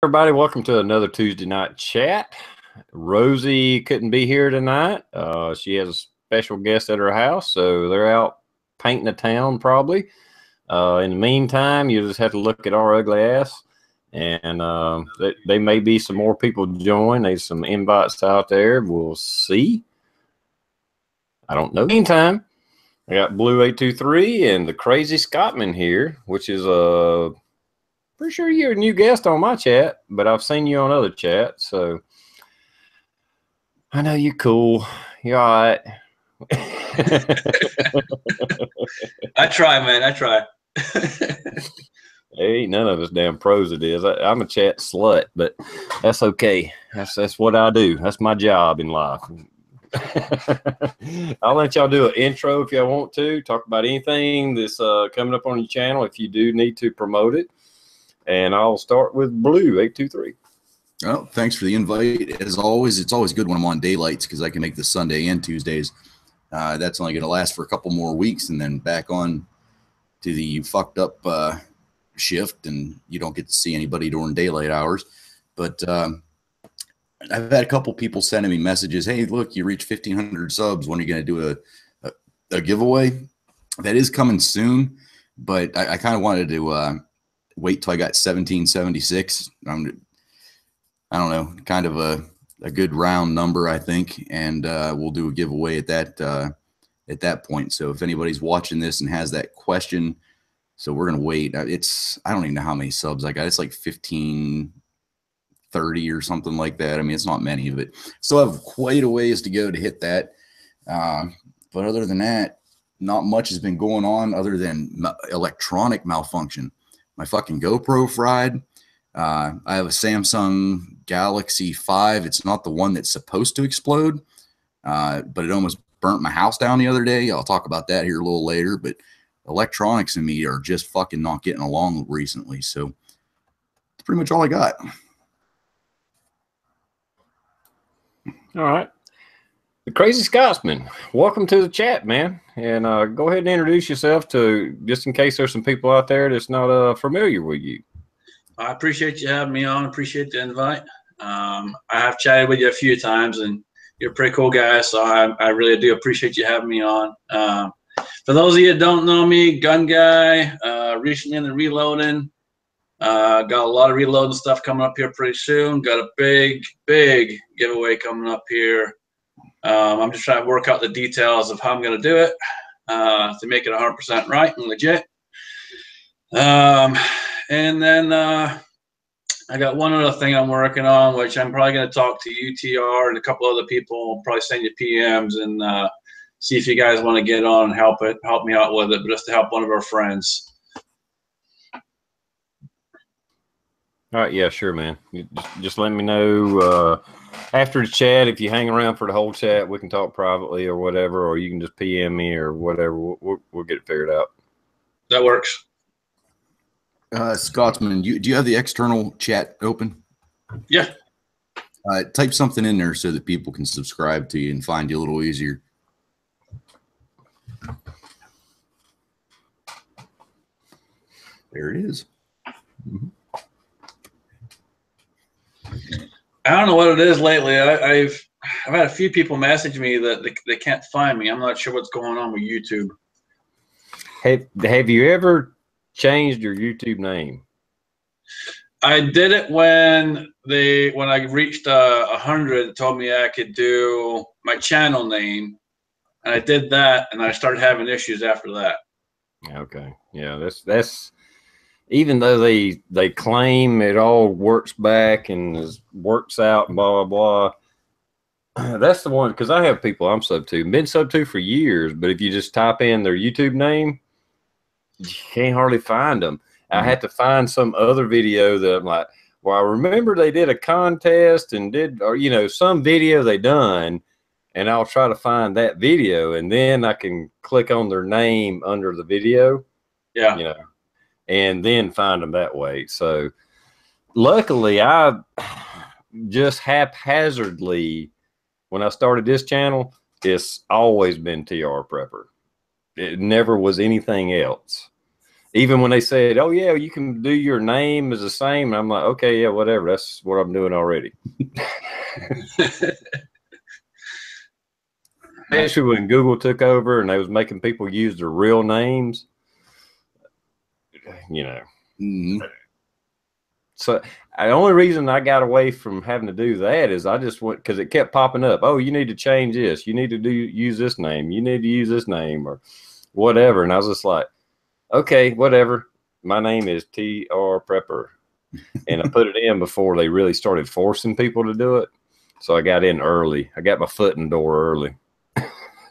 Everybody, welcome to another Tuesday night chat. Rosie couldn't be here tonight. She has a special guest at her house, so they're out painting the town probably. In the meantime, you just have to look at our ugly ass, and they may be some more people join. There's some invites out there. We'll see. I don't know. Meantime, I got Blue 823 and the Crazy Scotsman here, which is a pretty sure you're a new guest on my chat, but I've seen you on other chats, so I know you're cool. You're all right. I try, man. I try. Ain't none of us damn pros it is. I'm a chat slut, but that's okay. That's what I do. That's my job in life. I'll let y'all do an intro if y'all want to. Talk about anything that's coming up on your channel if you do need to promote it. And I'll start with Blue 823. Well, thanks for the invite. As always, it's always good when I'm on daylights because I can make the Sunday and Tuesdays. That's only going to last for a couple more weeks and then back on to the fucked up shift, and you don't get to see anybody during daylight hours. But I've had a couple people sending me messages. Hey, look, you reached 1,500 subs. When are you going to do a giveaway? That is coming soon, but I kind of wanted to wait till I got 1776. I don't know, kind of a good round number, I think, and we'll do a giveaway at that point. So if anybody's watching this and has that question, so we're gonna wait. I don't even know how many subs I got. It's like 1,530 or something like that. I mean, it's not many, but still have quite a ways to go to hit that. But other than that, not much has been going on other than electronic malfunction. My fucking GoPro fried. I have a Samsung Galaxy 5. It's not the one that's supposed to explode, but it almost burnt my house down the other day. I'll talk about that here a little later, but electronics and me are just fucking not getting along recently. So that's pretty much all I got. All right. The Crazy Scotsman, welcome to the chat, man. And go ahead and introduce yourself to, just in case there's some people out there that's not familiar with you. I appreciate you having me on. Appreciate the invite. I have chatted with you a few times, and you're a pretty cool guy, so I really do appreciate you having me on. For those of you that don't know me, gun guy, recently in the reloading. Got a lot of reloading stuff coming up here pretty soon. Got a big giveaway coming up here. I'm just trying to work out the details of how I'm going to do it to make it 100% right and legit. And then I got one other thing I'm working on, which I'm probably going to talk to UTR and a couple other people. I'll probably send you PMs and see if you guys want to get on and help me out with it, but just to help one of our friends. All right, yeah, sure, man. Just let me know after the chat. If you hang around for the whole chat, we can talk privately or whatever, or you can just PM me or whatever. We'll get it figured out. That works. Scotsman, do you have the external chat open? Yeah. Type something in there so that people can subscribe to you and find you a little easier. There it is. Mm-hmm. I don't know what it is lately. I've had a few people message me that they can't find me. I'm not sure what's going on with YouTube. Have you ever changed your YouTube name? I did it when I reached 100. It told me I could do my channel name, and I did that, and I started having issues after that. Okay, yeah, that's even though they claim it all works back and works out and blah blah blah. That's the one, because I have people I'm sub to, been sub to for years, but if you just type in their YouTube name, you can't hardly find them. I had to find some other video that I'm like, well, I remember they did a contest and some video they done, and I'll try to find that video, and then I can click on their name under the video. Yeah. And then find them that way. So luckily, I just haphazardly, when I started this channel, it's always been TR Prepper. It never was anything else. Even when they said, "Oh yeah, you can do your name is the same," and I'm like, "Okay, yeah, whatever. That's what I'm doing already." Especially when Google took over and they was making people use their real names, you know. Mm-hmm. So the only reason I got away from having to do that is I just went because it kept popping up. Oh, you need to change this. You need to use this name. You need to use this name or whatever. And I was just like, okay, whatever. My name is T.R. Prepper. And I put it in before they really started forcing people to do it. So I got in early. I got my foot in the door early.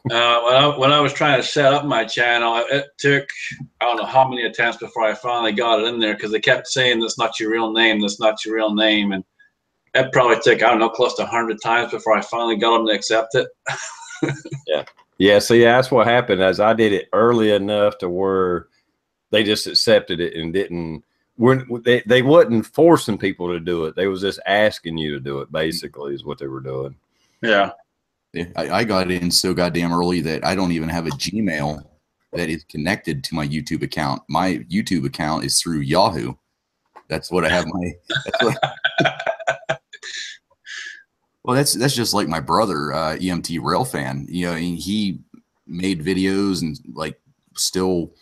When I was trying to set up my channel, it took, I don't know how many attempts before I finally got it in there, because they kept saying that's not your real name, that's not your real name. And it probably took, I don't know, close to 100 times before I finally got them to accept it. Yeah. Yeah. See, that's what happened as I did it early enough to where they just accepted it and didn't. They wasn't forcing people to do it. They was just asking you to do it, basically, is what they were doing. Yeah. I got in so goddamn early that I don't even have a Gmail that is connected to my YouTube account. My YouTube account is through Yahoo. That's what I have my. That's what, well, that's just like my brother, EMT Rail Fan. You know, he made videos and like still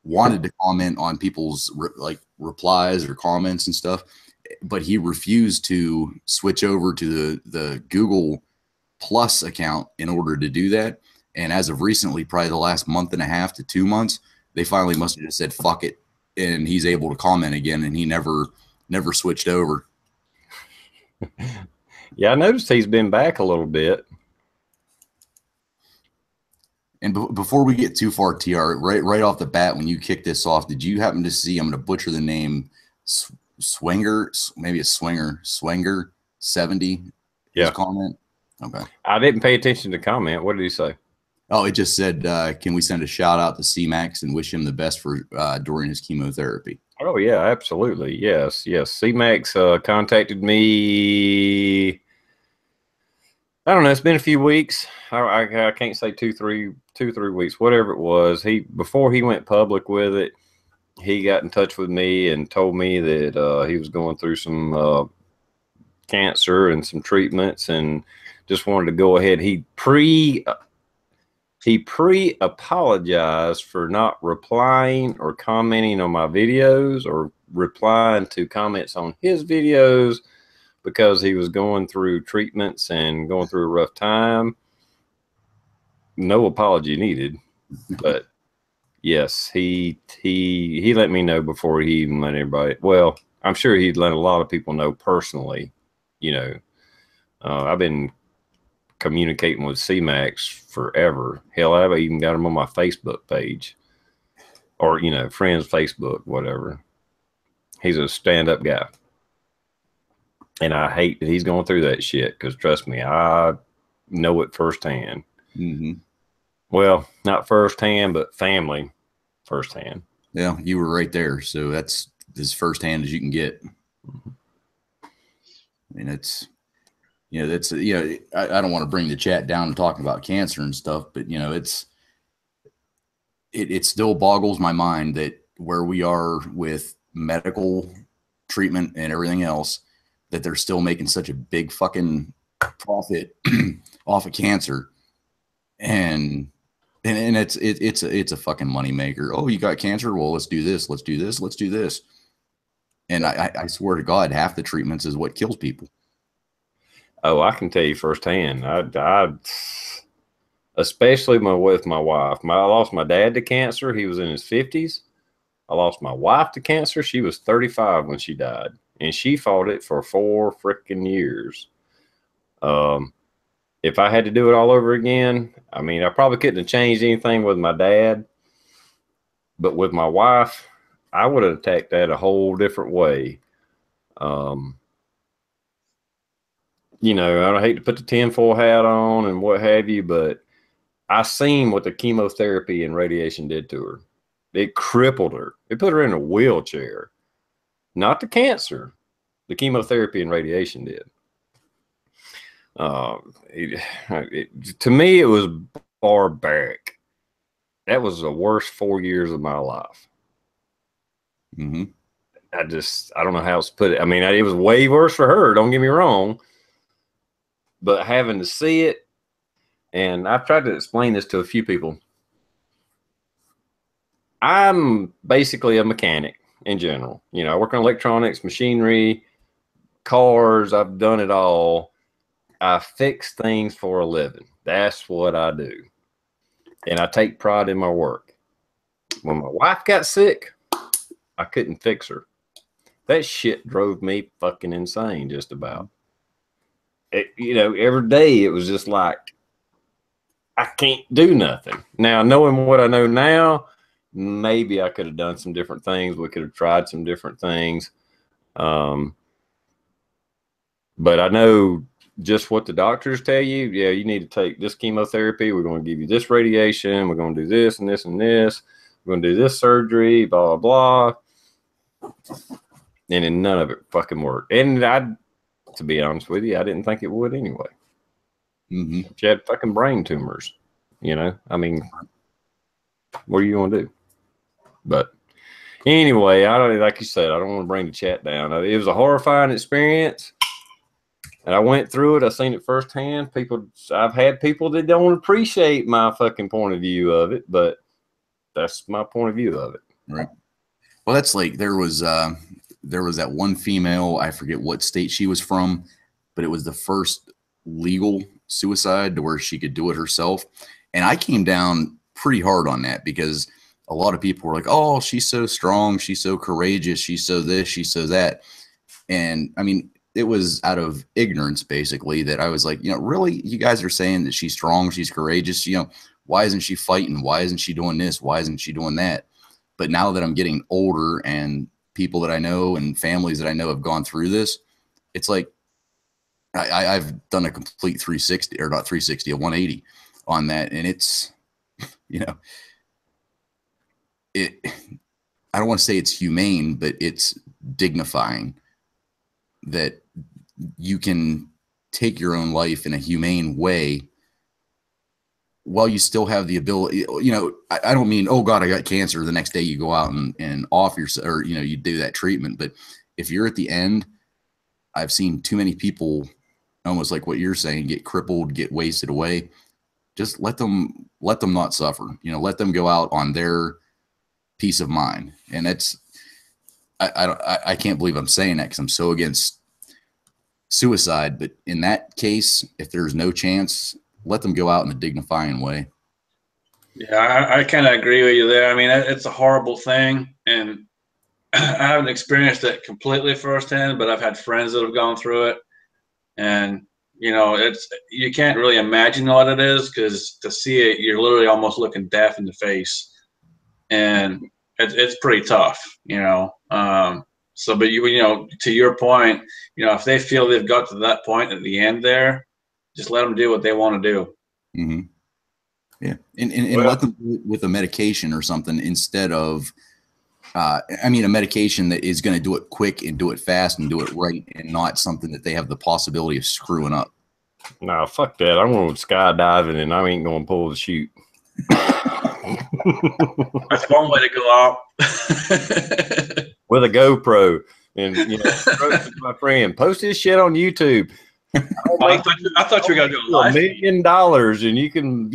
wanted to comment on people's like replies or comments and stuff, but he refused to switch over to the Google Plus account in order to do that. And as of recently, probably the last month and a half to 2 months, they finally must have just said fuck it, and he's able to comment again, and he never switched over. Yeah, I noticed he's been back a little bit. And before we get too far, TR, right off the bat, when you kick this off, did you happen to see, I'm going to butcher the name, Swinger, maybe it's Swinger 70, his comment? Okay. I didn't pay attention to the comment. What did he say? Oh, it just said, can we send a shout out to C-Max and wish him the best for during his chemotherapy? Oh, yeah, absolutely. Yes, yes. C-Max contacted me. I don't know. It's been a few weeks. I can't say two, three weeks, whatever it was. Before he went public with it, he got in touch with me and told me that he was going through some cancer and some treatments and just wanted to go ahead. He pre-apologized for not replying or commenting on my videos or replying to comments on his videos because he was going through treatments and going through a rough time. No apology needed, but yes, he let me know before he even let anybody. Well, I'm sure he'd let a lot of people know personally. You know, I've been communicating with C-Max forever. Hell, I've even got him on my Facebook page or, you know, friends Facebook, whatever. He's a stand-up guy. And I hate that he's going through that shit because, trust me, I know it firsthand. Mm-hmm. Well, not firsthand, but family firsthand. Yeah, you were right there. So that's as firsthand as you can get. I mean, it's, you know, that's, you know, I don't want to bring the chat down and talking about cancer and stuff, but, you know, it still boggles my mind that where we are with medical treatment and everything else, that they're still making such a big fucking profit off of cancer. And it's a fucking money maker. Oh, you got cancer? Well, let's do this. Let's do this. Let's do this. And I swear to God, half the treatments is what kills people. Oh, I can tell you firsthand. I especially with my wife. I lost my dad to cancer. He was in his 50s. I lost my wife to cancer. She was 35 when she died, and she fought it for 4 freaking years. If I had to do it all over again, I mean, I probably couldn't have changed anything with my dad, but with my wife, I would have attacked that a whole different way. You know, I hate to put the tinfoil hat on and what have you, but I seen what the chemotherapy and radiation did to her. It crippled her. It put her in a wheelchair. Not the cancer. The chemotherapy and radiation did. To me, it was barbaric. That was the worst 4 years of my life. Mm-hmm. I don't know how else to put it. I mean, it was way worse for her. Don't get me wrong, but having to see it, and I've tried to explain this to a few people. I'm basically a mechanic in general. You know, I work on electronics, machinery, cars. I've done it all. I fix things for a living. That's what I do. And I take pride in my work. When my wife got sick, I couldn't fix her. That shit drove me fucking insane, just about. You know, every day it was just like, I can't do nothing. Now, knowing what I know now, maybe I could have done some different things. We could have tried some different things. But I know just what the doctors tell you. Yeah, you need to take this chemotherapy. We're going to give you this radiation. We're going to do this and this and this. We're going to do this surgery, blah, blah, blah. And then none of it fucking worked. And to be honest with you, I didn't think it would anyway. Mm-hmm. She had fucking brain tumors, you know? I mean, what are you going to do? But anyway, like you said, I don't want to bring the chat down. It was a horrifying experience. And I went through it. I seen it firsthand. I've had people that don't appreciate my fucking point of view of it, but that's my point of view of it. Right. Well, that's like there was that one female, I forget what state she was from, but it was the first legal suicide to where she could do it herself. And I came down pretty hard on that because a lot of people were like, oh, she's so strong. She's so courageous. She's so this, she's so that. And I mean, it was out of ignorance, basically, that I was like, you know, really, you guys are saying that she's strong, she's courageous. You know, why isn't she fighting? Why isn't she doing this? Why isn't she doing that? But now that I'm getting older and people that I know and families that I know have gone through this, it's like I've done a complete 360, or not 360, a 180 on that. And it's, you know, I don't want to say it's humane, but it's dignifying that you can take your own life in a humane way while you still have the ability. You know, I don't mean, oh God, I got cancer, the next day you go out and off yourself, or, you know, you do that treatment. But if you're at the end, I've seen too many people, almost like what you're saying, get crippled, get wasted away. Just let them not suffer, you know, let them go out on their peace of mind. And that's, I can't believe I'm saying that because I'm so against suicide. But in that case, if there's no chance, let them go out in a dignifying way. Yeah, I kind of agree with you there. I mean, it's a horrible thing, and I haven't experienced it completely firsthand, but I've had friends that have gone through it, and you know, you can't really imagine what it is because to see it, you're literally almost looking death in the face, and it's pretty tough, you know. So, but you know, to your point, you know, if they feel they've got to that point at the end there, just let them do what they want to do. Mm-hmm. Yeah, and let them do it with a medication or something instead of, I mean, a medication that is going to do it quick and do it fast and do it right, and not something that they have the possibility of screwing up. No, fuck that. I'm going skydiving and I ain't going to pull the chute. That's one way to go out. With a GoPro. And, you know, my friend, post this shit on YouTube. I thought you were going to do a live $1 million and you can.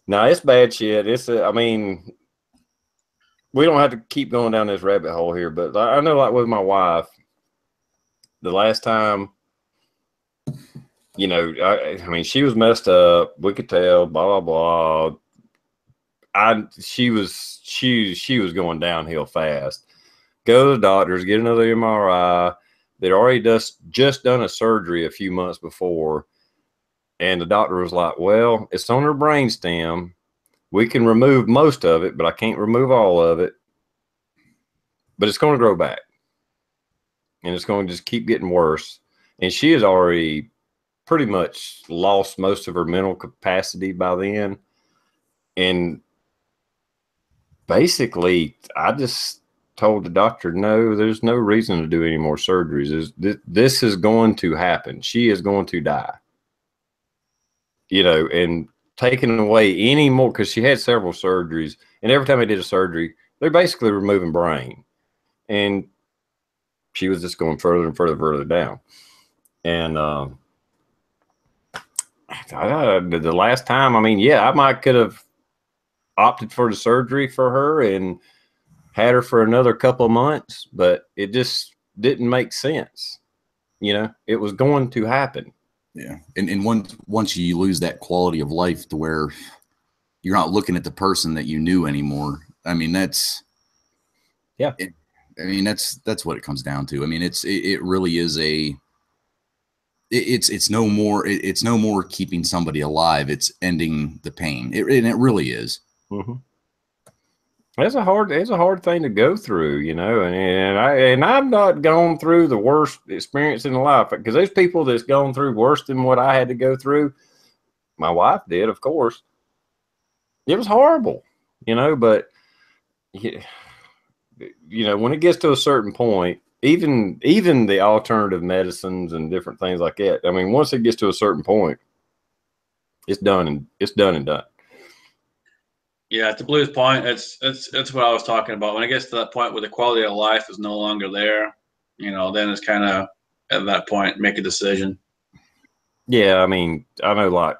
No, it's bad shit. I mean, we don't have to keep going down this rabbit hole here, but I know, like with my wife, the last time, you know, I mean, she was messed up. We could tell, blah, blah, blah. She was going downhill fast. Go to the doctors, get another MRI. They'd already just done a surgery a few months before. And the doctor was like, well, it's on her brainstem. We can remove most of it, but I can't remove all of it. But it's going to grow back. And it's going to just keep getting worse. And she has already pretty much lost most of her mental capacity by then. And basically, I just told the doctor, no, there's no reason to do any more surgeries. This is going to happen. She is going to die. You know, and taking away any more, because she had several surgeries, and every time they did a surgery, they're basically removing brain, and she was just going further and further down. And the last time, I mean, yeah, I might could have opted for the surgery for her and had her for another couple of months, but it just didn't make sense. You know, it was going to happen. Yeah. And once you lose that quality of life to where you're not looking at the person that you knew anymore. I mean, that's what it comes down to. I mean, it really is it's no more keeping somebody alive. It's ending the pain. And it really is. Mm-hmm. It's a hard thing to go through, you know, and I've not gone through the worst experience in life, because there's people that's gone through worse than what I had to go through. My wife did, of course. It was horrible, you know, but you know, when it gets to a certain point, even the alternative medicines and different things like that, I mean, once it gets to a certain point, it's done and done. Yeah, to Blue's point, it's what I was talking about. When it gets to that point where the quality of life is no longer there, you know, then it's kind of at that point make a decision. Yeah, I mean, I know, like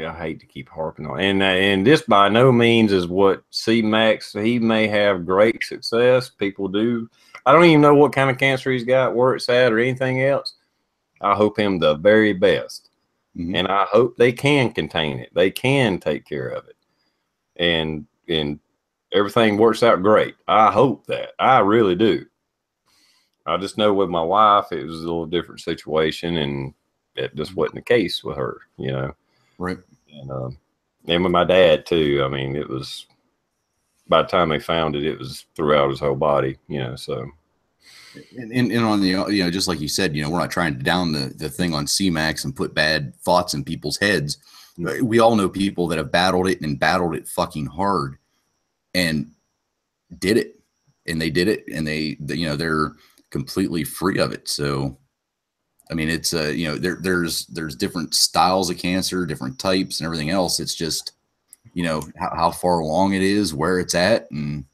I hate to keep harping on, and this by no means is what C-Max. He may have great success. People do. I don't even know what kind of cancer he's got, where it's at, or anything else. I hope him the very best, and I hope they can contain it. They can take care of it, and everything works out great. I hope that. I really do. I just know with my wife, it was a little different situation, and it just wasn't the case with her, you know. Right. And with my dad too. I mean, it was, by the time they found it, it was throughout his whole body, you know. So, and on the, you know, just like you said, you know, we're not trying to down the thing on C-Max and put bad thoughts in people's heads. We all know people that have battled it fucking hard and did it, and they did it, and they you know, they're completely free of it. So I mean, it's you know, there's different styles of cancer, different types and everything else. It's just, you know, how far along it is, where it's at. And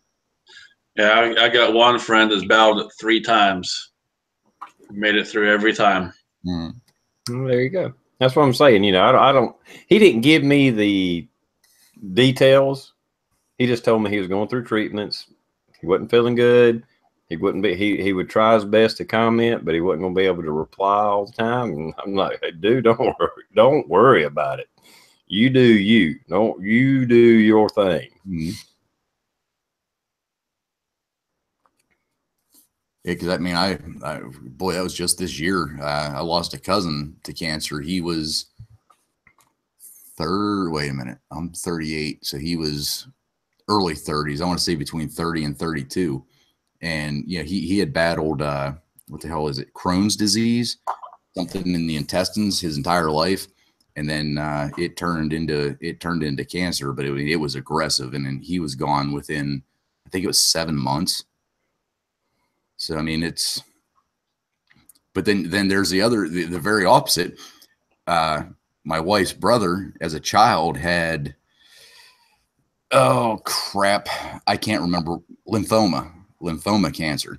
yeah, I got one friend that's battled it 3 times, made it through every time. Well, there you go. That's what I'm saying. You know, I don't he didn't give me the details. He just told me he was going through treatments. He wasn't feeling good. He wouldn't be. He would try his best to comment, but he wasn't going to be able to reply all the time. And I'm like, hey, dude, don't worry about it. You do you. Don't you do your thing. Yeah, because I mean, I boy, that was just this year. I lost a cousin to cancer. He was wait a minute, I'm 38, so he was early 30s. I want to say between 30 and 32. And yeah, he had battled what the hell is it? Crohn's disease, something in the intestines his entire life, and then it turned into cancer. But it was aggressive, and then he was gone within, I think it was 7 months. So I mean, it's. But then there's the very opposite. My wife's brother, as a child, had, oh crap, I can't remember, lymphoma cancer.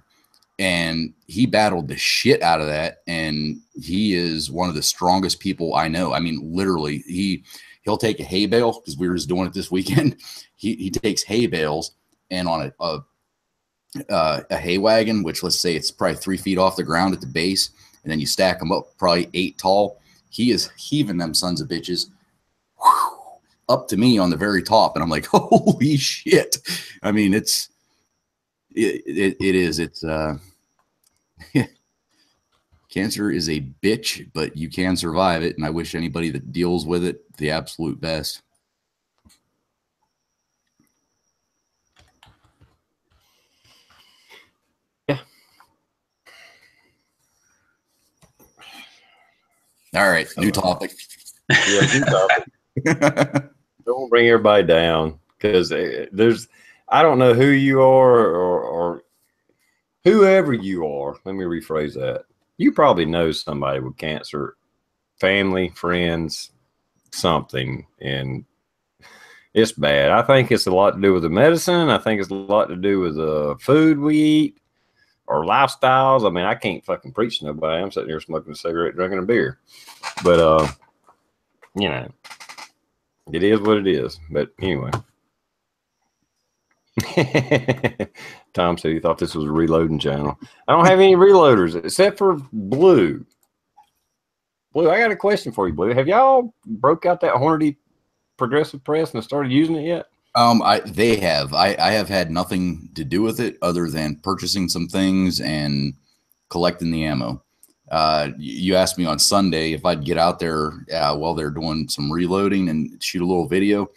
And he battled the shit out of that. And he is one of the strongest people I know. I mean, literally, he'll take a hay bale, because we were just doing it this weekend. He takes hay bales, and on a hay wagon, which let's say it's probably 3 feet off the ground at the base, and then you stack them up probably 8 tall. He is heaving them sons of bitches up to me on the very top, and I'm like, holy shit. I mean, it is. It's cancer is a bitch, but you can survive it, and I wish anybody that deals with it the absolute best. Yeah. All right, new topic. Yeah, new topic. Don't bring everybody down, because I don't know who you are, or whoever you are. Let me rephrase that. You probably know somebody with cancer, family, friends, something, and It's bad. I think it's a lot to do with the medicine. I think it's a lot to do with the food we eat or lifestyles. I mean, I can't fucking preach to nobody. I'm sitting here smoking a cigarette, drinking a beer. But, you know, it is what it is. But anyway. Tom said he thought this was a reloading channel. I don't have any reloaders except for Blue. Blue, I got a question for you, Blue. Have y'all broke out that Hornady progressive press and started using it yet? They have. I have had nothing to do with it other than purchasing some things and collecting the ammo. You asked me on Sunday if I'd get out there while they're doing some reloading and shoot a little video.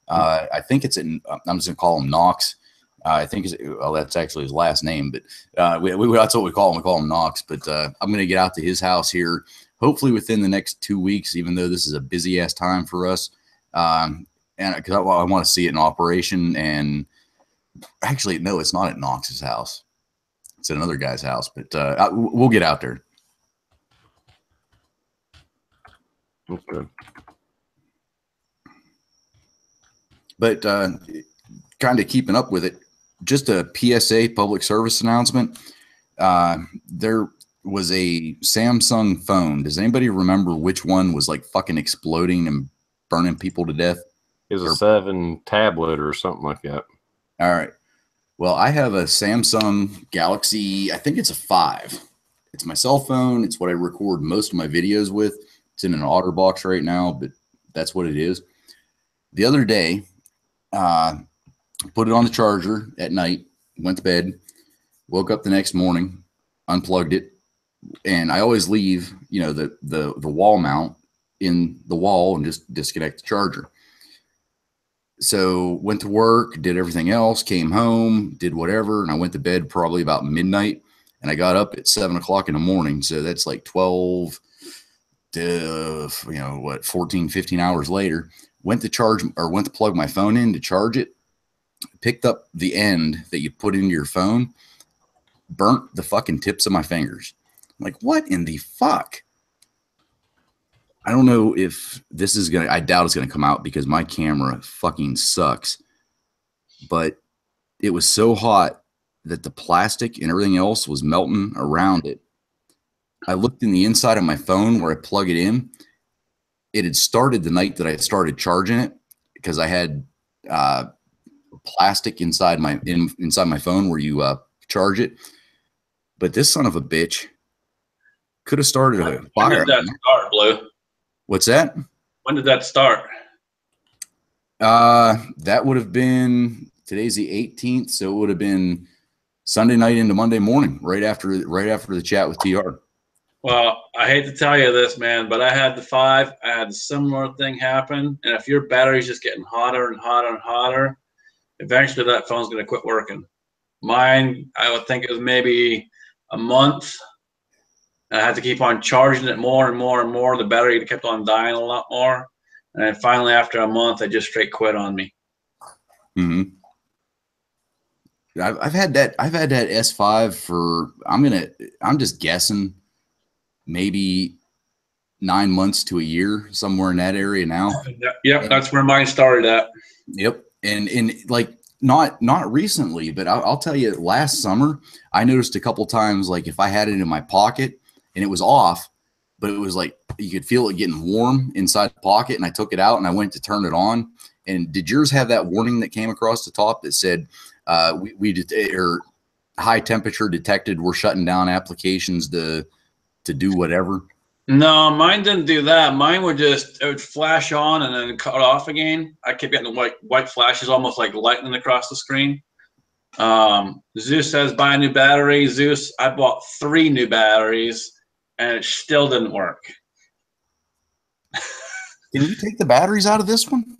I think it's in, I'm just gonna call him Knox. I think well, that's actually his last name, but that's what we call him. We call him Knox. But I'm gonna get out to his house here, hopefully within the next 2 weeks. Even though this is a busy ass time for us, and because I want to see it in operation. And actually, no, it's not at Knox's house. It's at another guy's house. But we'll get out there. Okay. But kind of keeping up with it, just a PSA, public service announcement. There was a Samsung phone. Does anybody remember which one was like fucking exploding and burning people to death? It was a 7 tablet or something like that. All right. Well, I have a Samsung Galaxy. I think it's a 5. It's my cell phone. It's what I record most of my videos with. It's in an OtterBox right now, but that's what it is. The other day, put it on the charger at night, went to bed, woke up the next morning, unplugged it, and I always leave, you know, the wall mount in the wall and just disconnect the charger. So went to work, did everything else, came home, did whatever, and I went to bed probably about midnight, and I got up at 7 o'clock in the morning. So that's like 12 to, 14, 15 hours later. Went to plug my phone in to charge it, picked up the end that you put into your phone, burnt the fucking tips of my fingers. I'm like, what in the fuck? I don't know if this is I doubt it's gonna come out because my camera fucking sucks. But it was so hot that the plastic and everything else was melting around it. I looked in the inside of my phone where I plug it in. It had started the night that I started charging it because I had plastic inside my phone where you charge it. But this son of a bitch could have started a fire. When did that start, Blue? What's that? When did that start? That would have been, today's the 18th, so it would have been Sunday night into Monday morning, right after the chat with TR. Well, I hate to tell you this, man, but I had the 5. I had a similar thing happen. And if your battery's just getting hotter and hotter and hotter, eventually that phone's going to quit working. Mine, I would think it was maybe a month. And I had to keep on charging it more and more and more. The battery kept on dying a lot more. And then finally, after a month, it just straight quit on me. Mm-hmm. I've had that S5 for, I'm just guessing, maybe 9 months to a year, somewhere in that area now. Yep, that's where mine started at. Yep. And like not recently, but I'll tell you, last summer, I noticed a couple times, like if I had it in my pocket and it was off, but it was like, you could feel it getting warm inside the pocket, and I took it out and I went to turn it on. And did yours have that warning that came across the top that said, or high temperature detected, we're shutting down applications to do whatever? No, mine didn't do that. Mine would it would flash on and then cut off again. I kept getting the white flashes, almost like lightning across the screen. Zeus says buy a new battery. Zeus, I bought 3 new batteries and it still didn't work. Can you take the batteries out of this one?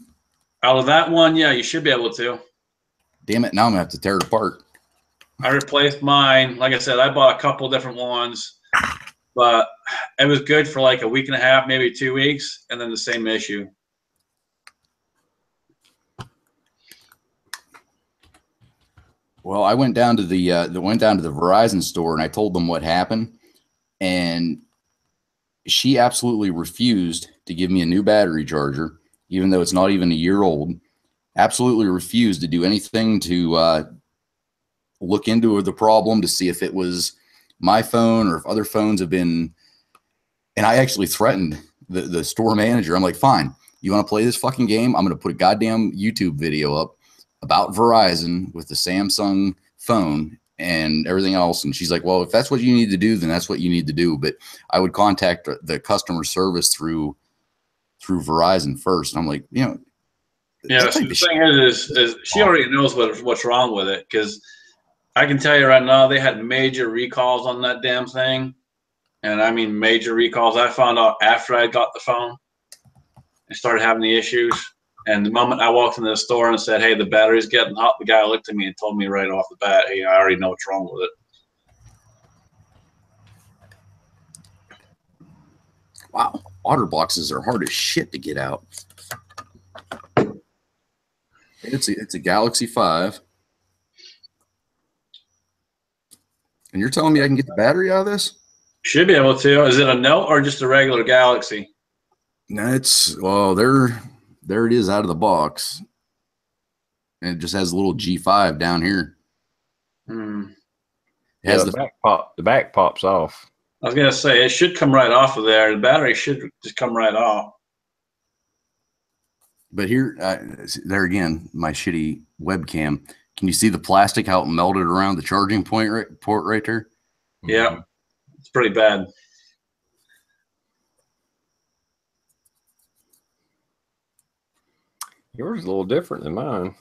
Out of that one, yeah, you should be able to. Damn it, now I'm gonna have to tear it apart. I replaced mine. Like I said, I bought a couple different ones, but it was good for like a week and a half, maybe 2 weeks, and then the same issue. Well, I went down to the Verizon store and I told them what happened, and she absolutely refused to give me a new battery charger, even though it's not even a year old. absolutely refused to do anything to look into the problem to see if it was my phone or if other phones have been. And I actually threatened the store manager. I'm like, fine, you want to play this fucking game? I'm going to put a goddamn YouTube video up about Verizon with the Samsung phone and everything else. And she's like, well, if that's what you need to do, then that's what you need to do. But I would contact the customer service through Verizon first. And I'm like, you know, yeah. So the thing is she already knows what's wrong with it, because I can tell you right now, they had major recalls on that damn thing. And I mean major recalls. I found out after I got the phone and started having the issues. And the moment I walked into the store and said, hey, the battery's getting hot, the guy looked at me and told me right off the bat, hey, I already know what's wrong with it. Wow. Otter boxes are hard as shit to get out. It's a Galaxy 5. And you're telling me I can get the battery out of this? Should be able to. Is it a Note or just a regular Galaxy? No, it's, well, there it is out of the box. And it just has a little G5 down here. Hmm. It has the back pops off. I was going to say, it should come right off of there. The battery should just come right off. But here, there again, my shitty webcam. Can you see the plastic, how it melted around the charging port right there? Yeah, it's pretty bad. Yours is a little different than mine.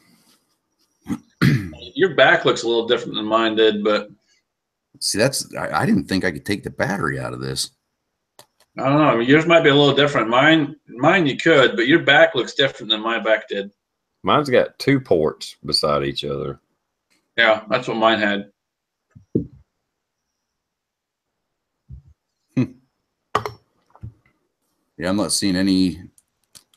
Your back looks a little different than mine did, but see, I didn't think I could take the battery out of this. I don't know. I mean, yours might be a little different. Mine you could, but your back looks different than my back did. Mine's got 2 ports beside each other. Yeah, that's what mine had. Yeah, I'm not seeing any.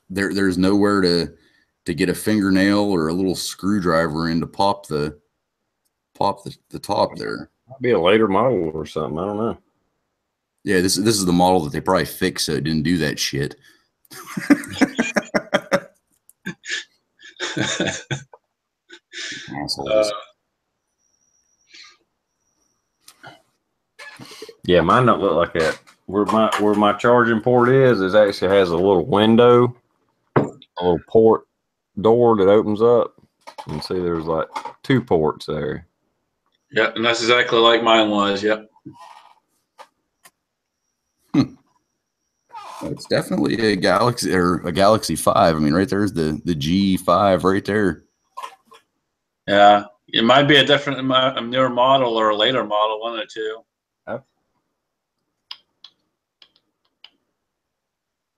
There's nowhere to get a fingernail or a little screwdriver in to pop the top there. Might be a later model or something. I don't know. Yeah, this is the model that they probably fixed so it didn't do that shit. Assholes. Yeah, mine don't look like that. Where my charging port is actually has a little window, a little port door that opens up. You can see there's like 2 ports there. Yeah, and that's exactly like mine was. Yep. It's definitely a Galaxy 5. I mean, right there's the G5 right there. Yeah, it might be a different, a newer model or a later model, one or two.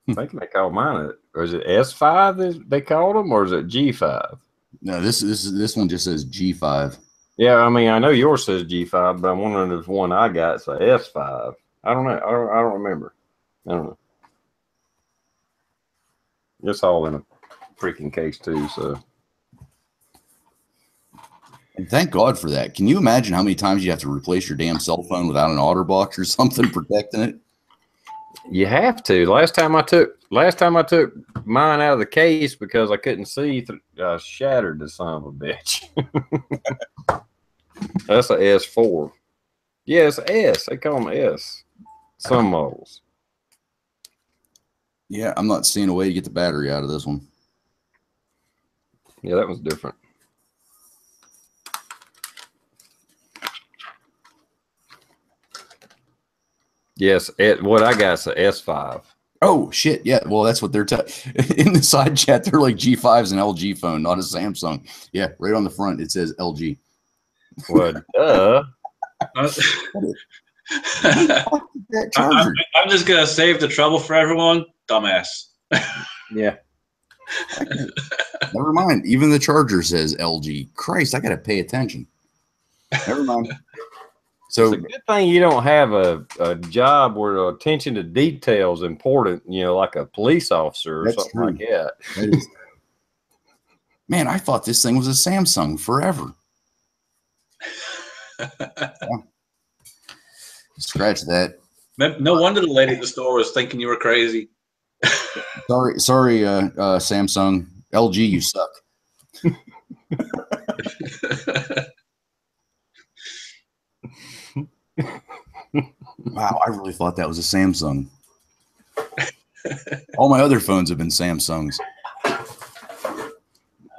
I think they call mine or is it S5 they called them, or is it G5? No, this one just says G5. Yeah, I mean I know yours says G5, but I'm wondering if one I got is a S5. I don't know. I don't remember. I don't know. It's all in a freaking case too, so. And thank God for that. Can you imagine how many times you have to replace your damn cell phone without an OtterBox or something protecting it? You have to. Last time I took mine out of the case because I couldn't see. I shattered the son of a bitch. That's a S4. Yeah, it's an S. They call them S. Some models. Yeah, I'm not seeing a way to get the battery out of this one. Yeah, that was different. Yes, what I got is a S5. Oh shit! Yeah, well, that's what they're in the side chat. They're like G5's an LG phone, not a Samsung. Yeah, right on the front it says LG. What? I'm just gonna save the trouble for everyone. Dumbass. Yeah. Never mind. Even the charger says LG. Christ, I gotta pay attention. Never mind. So it's a good thing you don't have a job where the attention to detail is important, you know, like a police officer or something like that. Man, I thought this thing was a Samsung forever. Yeah. Scratch that. No wonder the lady at the store was thinking you were crazy. Sorry, Samsung. LG, you suck. Wow, I really thought that was a Samsung. All my other phones have been Samsungs.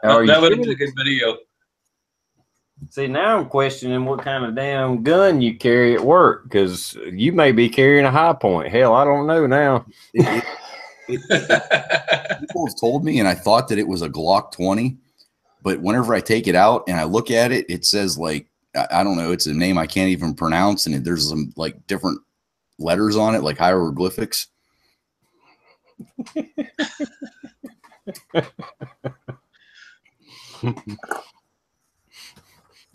That would have been a good video. See, now I'm questioning what kind of damn gun you carry at work, because you may be carrying a high point. Hell, I don't know now. People have told me, and I thought that it was a Glock 20, but whenever I take it out and I look at it, it says like, I don't know, it's a name I can't even pronounce, and there's some like different letters on it, like hieroglyphics.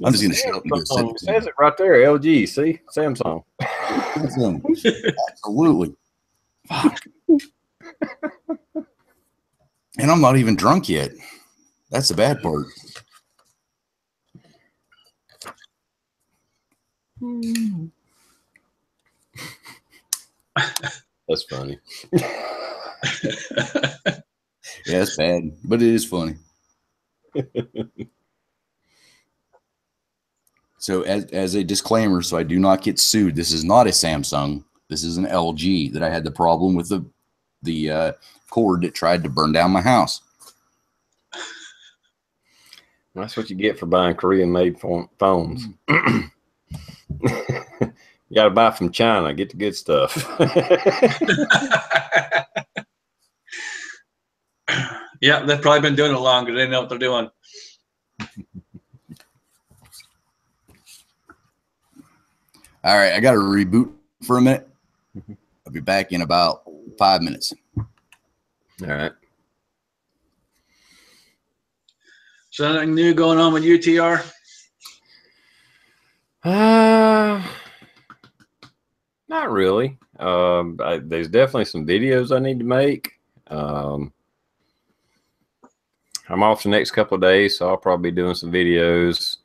I'm just gonna shut up and go sit. It says it right there, LG. See, Samsung. Absolutely. Fuck. And I'm not even drunk yet. That's the bad part. That's funny. Yeah, it's bad, but it is funny. So as a disclaimer, so I do not get sued, this is not a Samsung. This is an LG that I had the problem with the cord that tried to burn down my house. That's what you get for buying Korean-made phones. You got to buy from China. Get the good stuff. Yeah, they've probably been doing it longer. They know what they're doing. All right, I got to reboot for a minute. I'll be back in about 5 minutes. All right. So anything new going on with UTR? Not really. There's definitely some videos I need to make. I'm off the next couple of days, so I'll probably be doing some videos.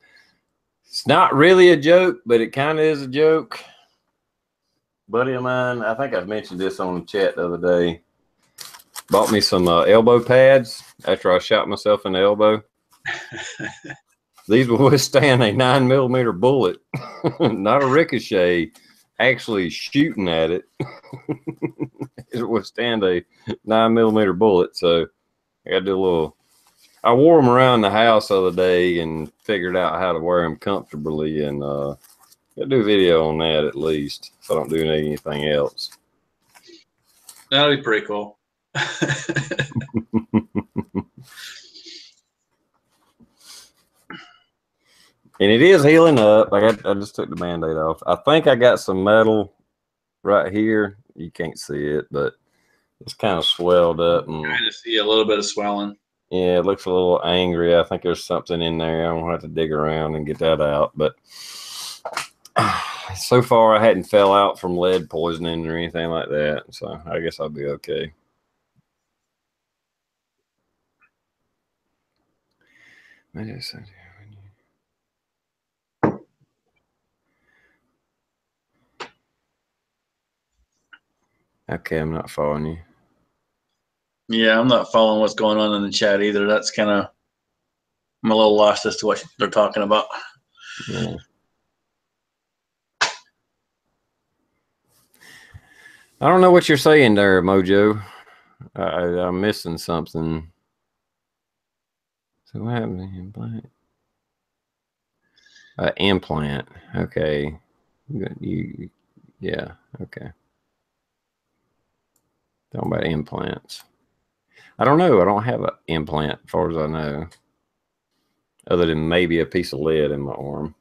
It's not really a joke, but it kind of is a joke. Buddy of mine, I think I've mentioned this on the chat the other day, bought me some elbow pads after I shot myself in the elbow. These will withstand a 9mm bullet, not a ricochet, actually shooting at it. It will withstand a 9mm bullet. So I got to do a little. I wore them around the house the other day and figured out how to wear them comfortably, and I'll do a video on that at least if I don't do anything else. That'd be pretty cool. And it is healing up. I just took the Band-Aid off. I think I got some metal right here. You can't see it, but it's kind of swelled up. And kind of see a little bit of swelling. yeah, it looks a little angry. I think there's something in there. I'm going to have to dig around and get that out. But so far, I hadn't fell out from lead poisoning or anything like that. So I guess I'll be okay. Okay, I'm not following you. Yeah, I'm not following what's going on in the chat either. That's kind of, I'm a little lost as to what they're talking about. Yeah. I don't know what you're saying there, Mojo. I'm missing something. So what happened to implant? Implant. Okay. Yeah. Okay. Talking about implants. I don't know. I don't have an implant, as far as I know, other than maybe a piece of lead in my arm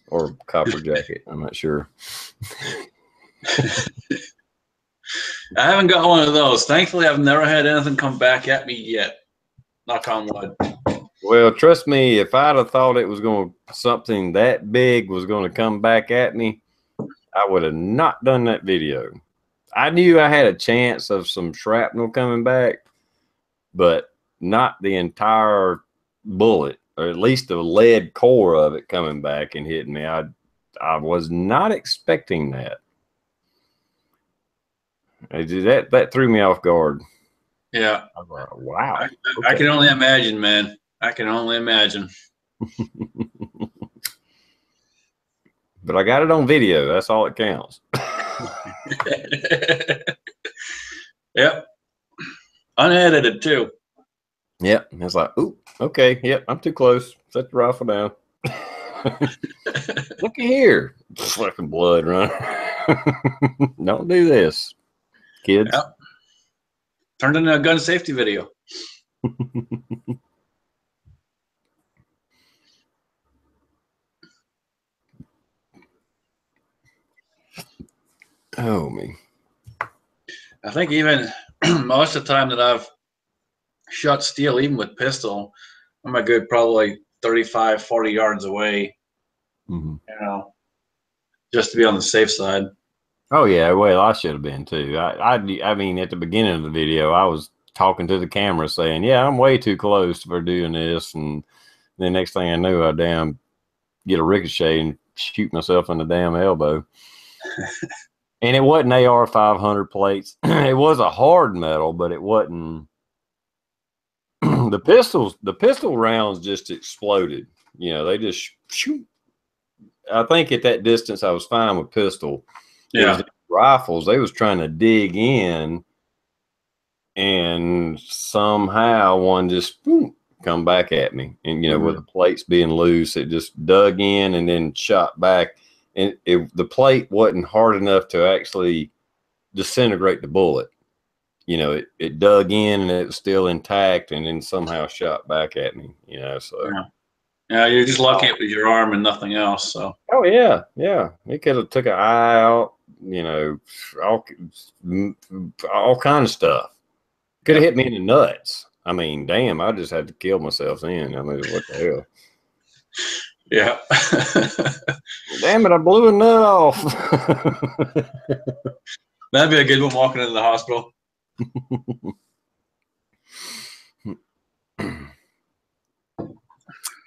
or copper jacket. I'm not sure. I haven't got one of those. Thankfully, I've never had anything come back at me yet. Knock on wood. Well, trust me, if I'd have thought it was going to, something that big was going to come back at me, I would have not done that video. I knew I had a chance of some shrapnel coming back, but not the entire bullet, or at least the lead core of it coming back and hitting me. I was not expecting that. That threw me off guard. Yeah. I was like, wow. I can only imagine, man. I can only imagine. But I got it on video. That's all that counts. Yep. Unedited too. Yep. It's like, ooh, okay. Yep. I'm too close. Set the rifle down. Look at here. Fucking blood running. Don't do this, kids. Yep. Turned into a gun safety video. Oh, me. I think even most of the time that I've shot steel, even with pistol, I'm a good probably 35, 40 yards away, Mm-hmm. you know, just to be on the safe side. Oh, yeah. Well, I should have been too. I mean, at the beginning of the video, I was talking to the camera saying, yeah, I'm way too close for doing this. And the next thing I knew, I damn get a ricochet and shoot myself in the damn elbow. And it wasn't AR 500 plates. It was a hard metal, but it wasn't. The pistol rounds just exploded. You know, they just shoot. I think at that distance, I was fine with pistol. Yeah. It was the rifles. They was trying to dig in, and somehow one just boom, come back at me. And, you know, with the plates being loose, it just dug in and then shot back. And the plate wasn't hard enough to actually disintegrate the bullet. You know, it dug in and it was still intact and then somehow shot back at me, you know, so. Yeah, you're just lucky it was your arm and nothing else, so. Oh, yeah, yeah. It could have took an eye out, you know, all kind of stuff. Could have hit me in the nuts. I mean, damn, I just had to kill myself then. I mean, what the hell? Yeah. Damn it, I blew a nut off. That'd be a good one walking into the hospital.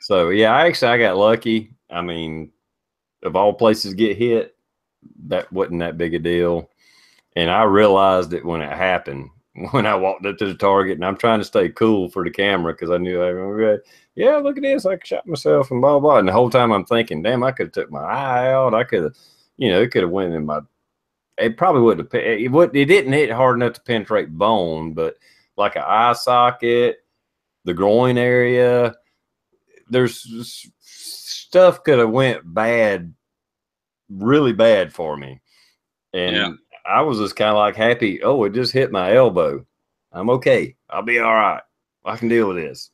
So, yeah, I got lucky. I mean, of all places get hit, that wasn't that big a deal. And I realized it when it happened, when I walked up to the target, and I'm trying to stay cool for the camera because I knew, yeah, look at this, I shot myself and blah, blah. And the whole time I'm thinking, damn, I could have took my eye out. I could have, you know, it could have went in my, it probably wouldn't have, it didn't hit hard enough to penetrate bone, but like an eye socket, the groin area, there's stuff could have went bad, really bad for me. And I was just kind of like happy. Oh, it just hit my elbow. I'm okay. I'll be all right. I can deal with this.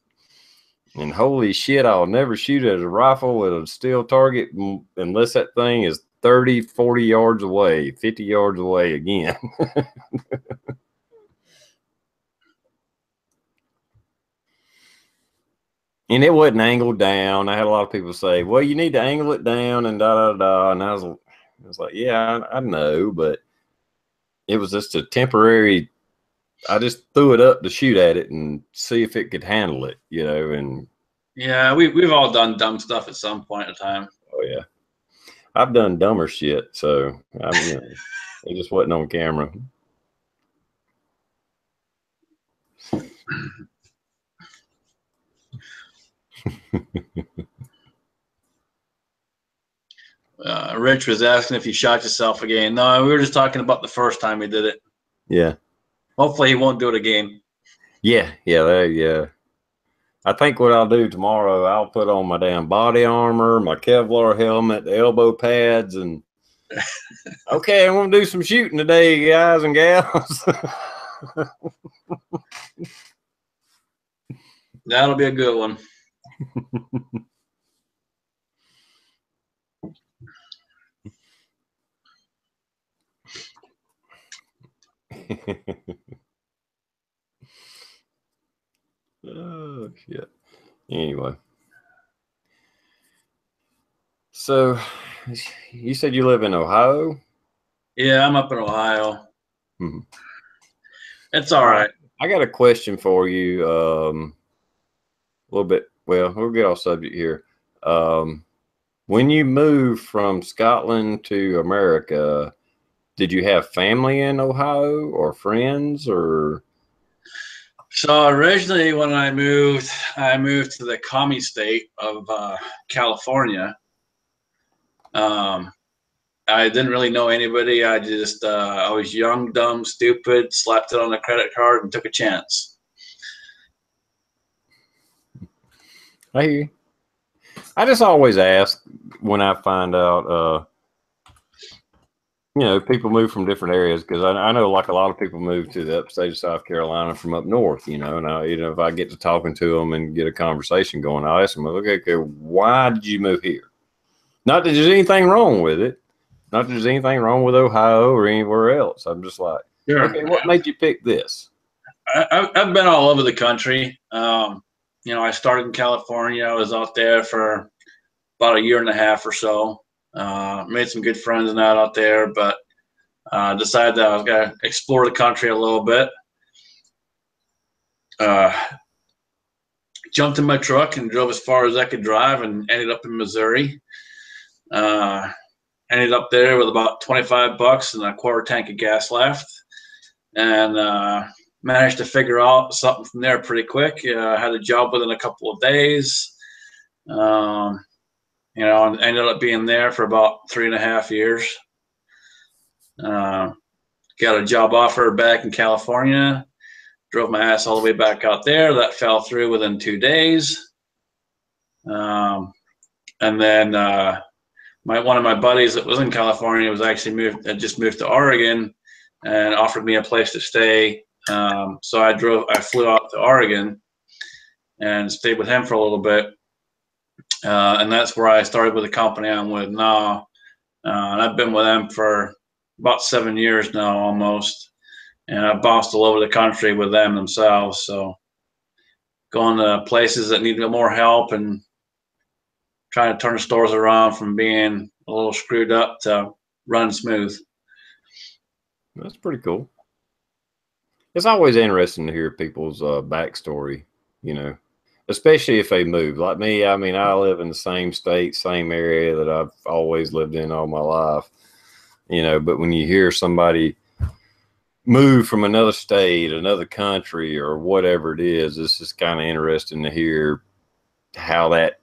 And holy shit, I'll never shoot at a rifle with a steel target unless that thing is 30, 40 yards away, 50 yards away again. And it wasn't angled down. I had a lot of people say, well, you need to angle it down and da, da, da. And I was like, yeah, I know, but it was just a temporary, I just threw it up to shoot at it and see if it could handle it, you know, and. Yeah, we've all done dumb stuff at some point in time. Oh, yeah. I've done dumber shit, so, I mean, you know, it just wasn't on camera. Rich was asking if you shot yourself again. No, we were just talking about the first time he did it. Yeah. Hopefully he won't do it again. Yeah. I think what I'll do tomorrow, I'll put on my damn body armor, my Kevlar helmet, the elbow pads, and okay, I'm going to do some shooting today, guys and gals. That'll be a good one. Oh, shit. Anyway. So, you said you live in Ohio? Yeah, I'm up in Ohio. Mm-hmm. It's all right. I got a question for you. A little bit. Well, we'll get off subject here. When you moved from Scotland to America, did you have family in Ohio or friends or? So originally, when I moved to the commie state of California. I didn't really know anybody. I just I was young, dumb, stupid, slapped it on a credit card and took a chance. I hear you. I just always ask when I find out, people move from different areas, because I know like a lot of people move to the upstate of South Carolina from up north, and if I get to talking to them and get a conversation going, I'll ask them, okay, why did you move here? Not that there's anything wrong with it. Not that there's anything wrong with Ohio or anywhere else. I'm just like, Sure. Okay, what made you pick this? I've been all over the country. I started in California. I was out there for about a year and a half or so. Made some good friends and that out there, but decided that I was going to explore the country a little bit. Jumped in my truck and drove as far as I could drive and ended up in Missouri. Ended up there with about $25 and a quarter tank of gas left, and managed to figure out something from there pretty quick. I had a job within a couple of days. And ended up being there for about 3.5 years. Got a job offer back in California. Drove my ass all the way back out there. That fell through within 2 days. And then one of my buddies that was in California was actually just moved to Oregon and offered me a place to stay. So I flew out to Oregon and stayed with him for a little bit. And that's where I started with the company I'm with now. And I've been with them for about 7 years now, almost. And I've bounced all over the country with them themselves. So going to places that need more help and trying to turn the stores around from being a little screwed up to running smooth. That's pretty cool. It's always interesting to hear people's backstory, especially if they move. Like me, I mean, I live in the same state, same area that I've always lived in all my life, but when you hear somebody move from another state, another country, or whatever it is, it's just kind of interesting to hear how that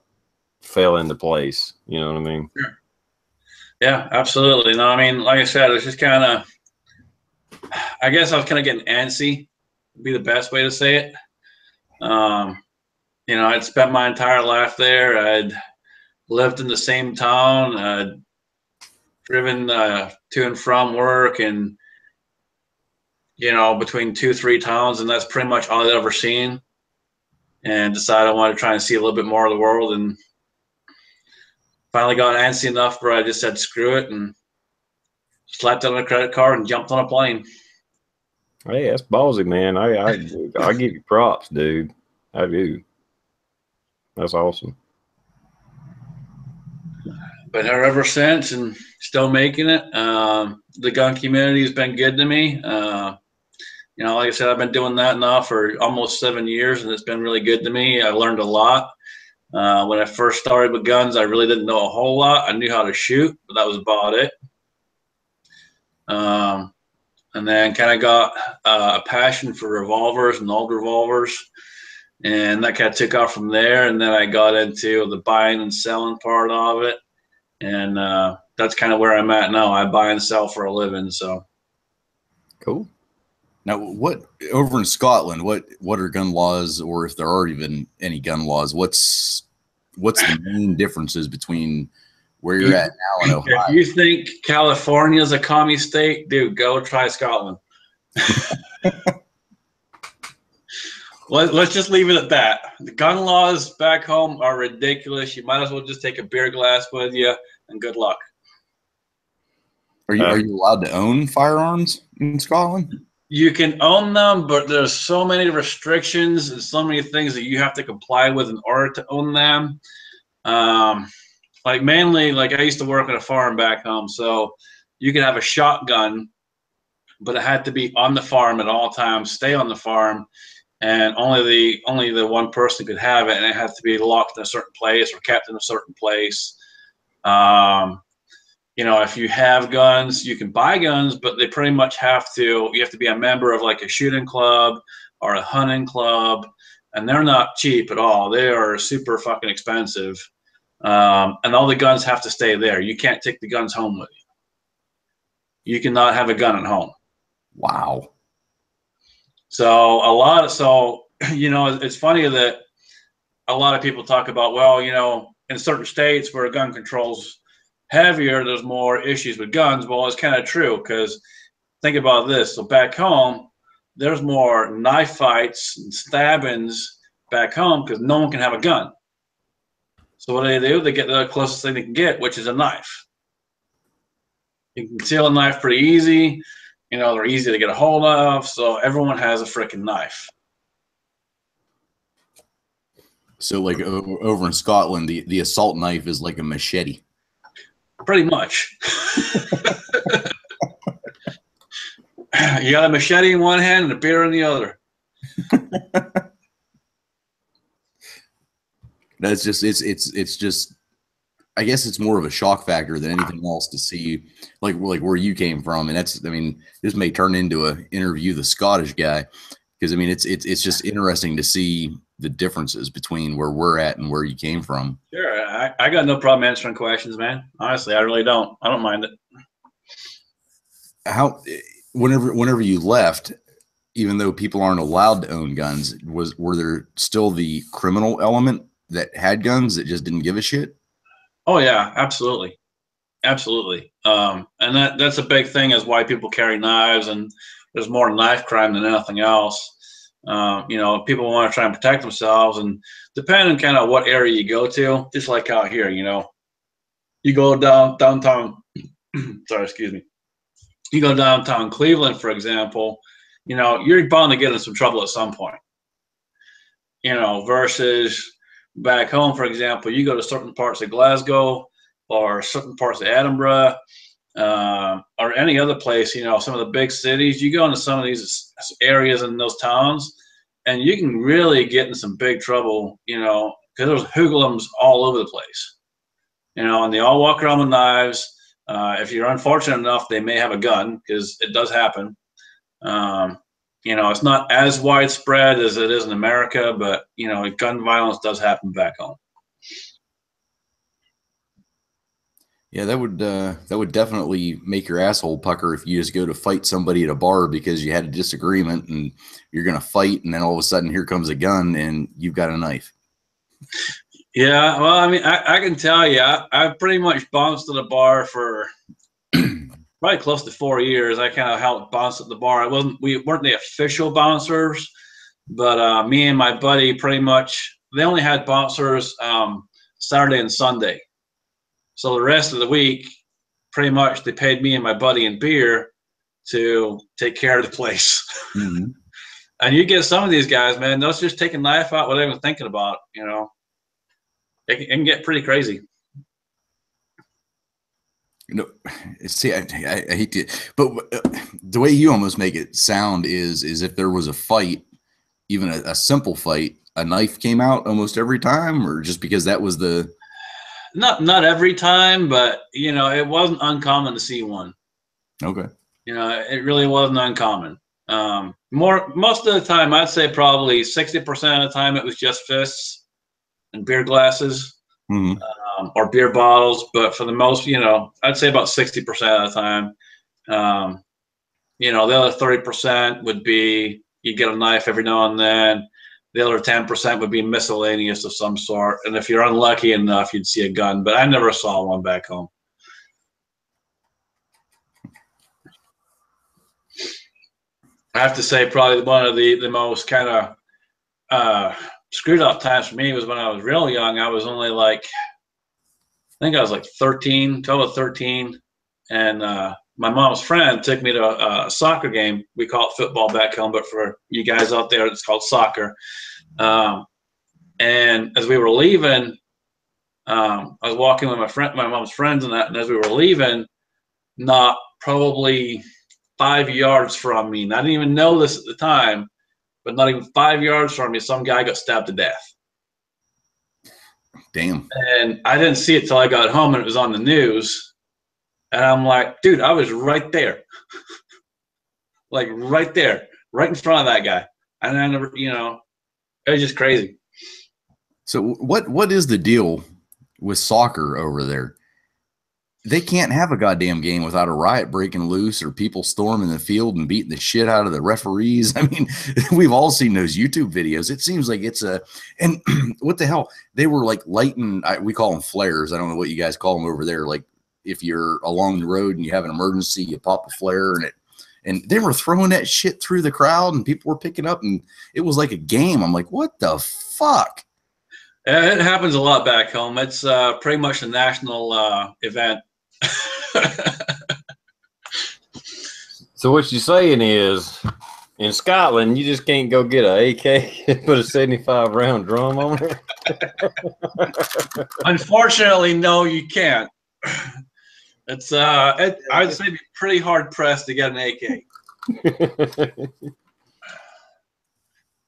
fell into place. You know what I mean? Sure. Yeah, absolutely. No, I mean, like I said, it's just kind of, I guess I was kind of getting antsy, would be the best way to say it. I'd spent my entire life there. I'd lived in the same town. I'd driven to and from work, and between 2-3 towns, and that's pretty much all I'd ever seen. And decided I wanted to try and see a little bit more of the world, and finally got antsy enough where I just said screw it and slapped it on a credit card and jumped on a plane. Hey, that's ballsy, man. I give you props, dude. I do. That's awesome. Been here ever since and still making it. The gun community has been good to me. Like I said, I've been doing that now for almost 7 years, and it's been really good to me. I learned a lot. When I first started with guns, I really didn't know a whole lot. I knew how to shoot, but that was about it. And then kind of got a passion for revolvers and old revolvers, and that kind of took off from there. And then I got into the buying and selling part of it, and that's kind of where I'm at now. I buy and sell for a living. So cool. Now, what over in Scotland? What are gun laws, or if there are even any gun laws? What's the main differences between where you're at now in Ohio? If you think California is a commie state, dude, go try Scotland. Let's just leave it at that. The gun laws back home are ridiculous. You might as well just take a beer glass with you, and good luck. Are you allowed to own firearms in Scotland? You can own them, but there's so many restrictions and so many things that you have to comply with in order to own them. Like mainly, like I used to work on a farm back home, so you could have a shotgun, but it had to be on the farm at all times, stay on the farm, and only the one person could have it, and it had to be locked in a certain place or kept in a certain place. If you have guns, you can buy guns, but they pretty much you have to be a member of like a shooting club or a hunting club, and they're not cheap at all. They are super fucking expensive. And all the guns have to stay there. You can't take the guns home with you. You cannot have a gun at home. Wow. So it's funny that a lot of people talk about, well, in certain states where gun control's heavier, there's more issues with guns. Well, it's kind of true, because think about this. So back home, there's more knife fights and stabbings back home because no one can have a gun. So what do? They get the closest thing they can get, which is a knife. You can conceal a knife pretty easy. They're easy to get a hold of. So everyone has a freaking knife. So like over in Scotland, the assault knife is like a machete. Pretty much. You got a machete in one hand and a beer in the other. That's just it's just, I guess it's more of a shock factor than anything else to see like where you came from. And that's, I mean, this may turn into an interview the Scottish guy, because I mean it's just interesting to see the differences between where we're at and where you came from. Sure, I got no problem answering questions, man. Honestly, I really don't. I don't mind it. How, whenever you left, even though people aren't allowed to own guns, were there still the criminal element that had guns that just didn't give a shit? Oh yeah, absolutely, absolutely. And that's a big thing, is why people carry knives, and there's more knife crime than anything else. People want to try and protect themselves, and depending on kind of what area you go to, just like out here, you go downtown. Sorry, excuse me. You go downtown Cleveland, for example, you're bound to get in some trouble at some point. Versus back home, for example, you go to certain parts of Glasgow or certain parts of Edinburgh, or any other place, some of the big cities, you go into some of these areas in those towns, and you can really get in some big trouble, because there's hoodlums all over the place, and they all walk around with knives. If you're unfortunate enough, they may have a gun, because it does happen. It's not as widespread as it is in America, but, gun violence does happen back home. Yeah, that would definitely make your asshole pucker if you just go to fight somebody at a bar because you had a disagreement and you're going to fight, and then all of a sudden here comes a gun and you've got a knife. Yeah, well, I mean, I can tell you, I pretty much bounced at a bar for probably close to 4 years. I kind of helped bounce at the bar. We weren't the official bouncers, but me and my buddy pretty much, they only had bouncers Saturday and Sunday. So the rest of the week, pretty much they paid me and my buddy in beer to take care of the place. Mm-hmm. And you get some of these guys, man, they'll just take a knife out without even thinking about, it can get pretty crazy. See, I hate to, but the way you almost make it sound is if there was a fight, even a simple fight, a knife came out almost every time, or just because that was the. Not every time, but it wasn't uncommon to see one. Okay. It really wasn't uncommon. Most of the time, I'd say probably 60% of the time it was just fists and beer glasses, mm-hmm. Or beer bottles. But for the most, I'd say about 60% of the time. The other 30% would be you get a knife every now and then. The other 10% would be miscellaneous of some sort. And if you're unlucky enough, you'd see a gun. But I never saw one back home. I have to say probably one of the most kind of screwed up times for me was when I was real young. I was only like, I think I was like 13, 12 or 13. And my mom's friend took me to a soccer game. We call it football back home, but for you guys out there, it's called soccer. And as we were leaving, I was walking with my mom's friends and that. And as we were leaving, not probably 5 yards from me, and I didn't even know this at the time, but not even 5 yards from me, some guy got stabbed to death. Damn. And I didn't see it till I got home and it was on the news. And I'm like, dude, I was right there. Like right there, right in front of that guy. And I never, you know, it was just crazy. So what is the deal with soccer over there? They can't have a goddamn game without a riot breaking loose or people storming the field and beating the shit out of the referees. I mean, we've all seen those YouTube videos. It seems like it's a, and what the hell? They were like lighting, we call them flares. I don't know what you guys call them over there. Like if you're along the road and you have an emergency, you pop a flare and they were throwing that shit through the crowd and people were picking up and it was like a game. I'm like, what the fuck? It happens a lot back home. It's pretty much a national event. So what you're saying is, in Scotland, you just can't go get an AK and put a 75 round drum on it? Unfortunately, no, you can't. It's I'd say be pretty hard pressed to get an AK.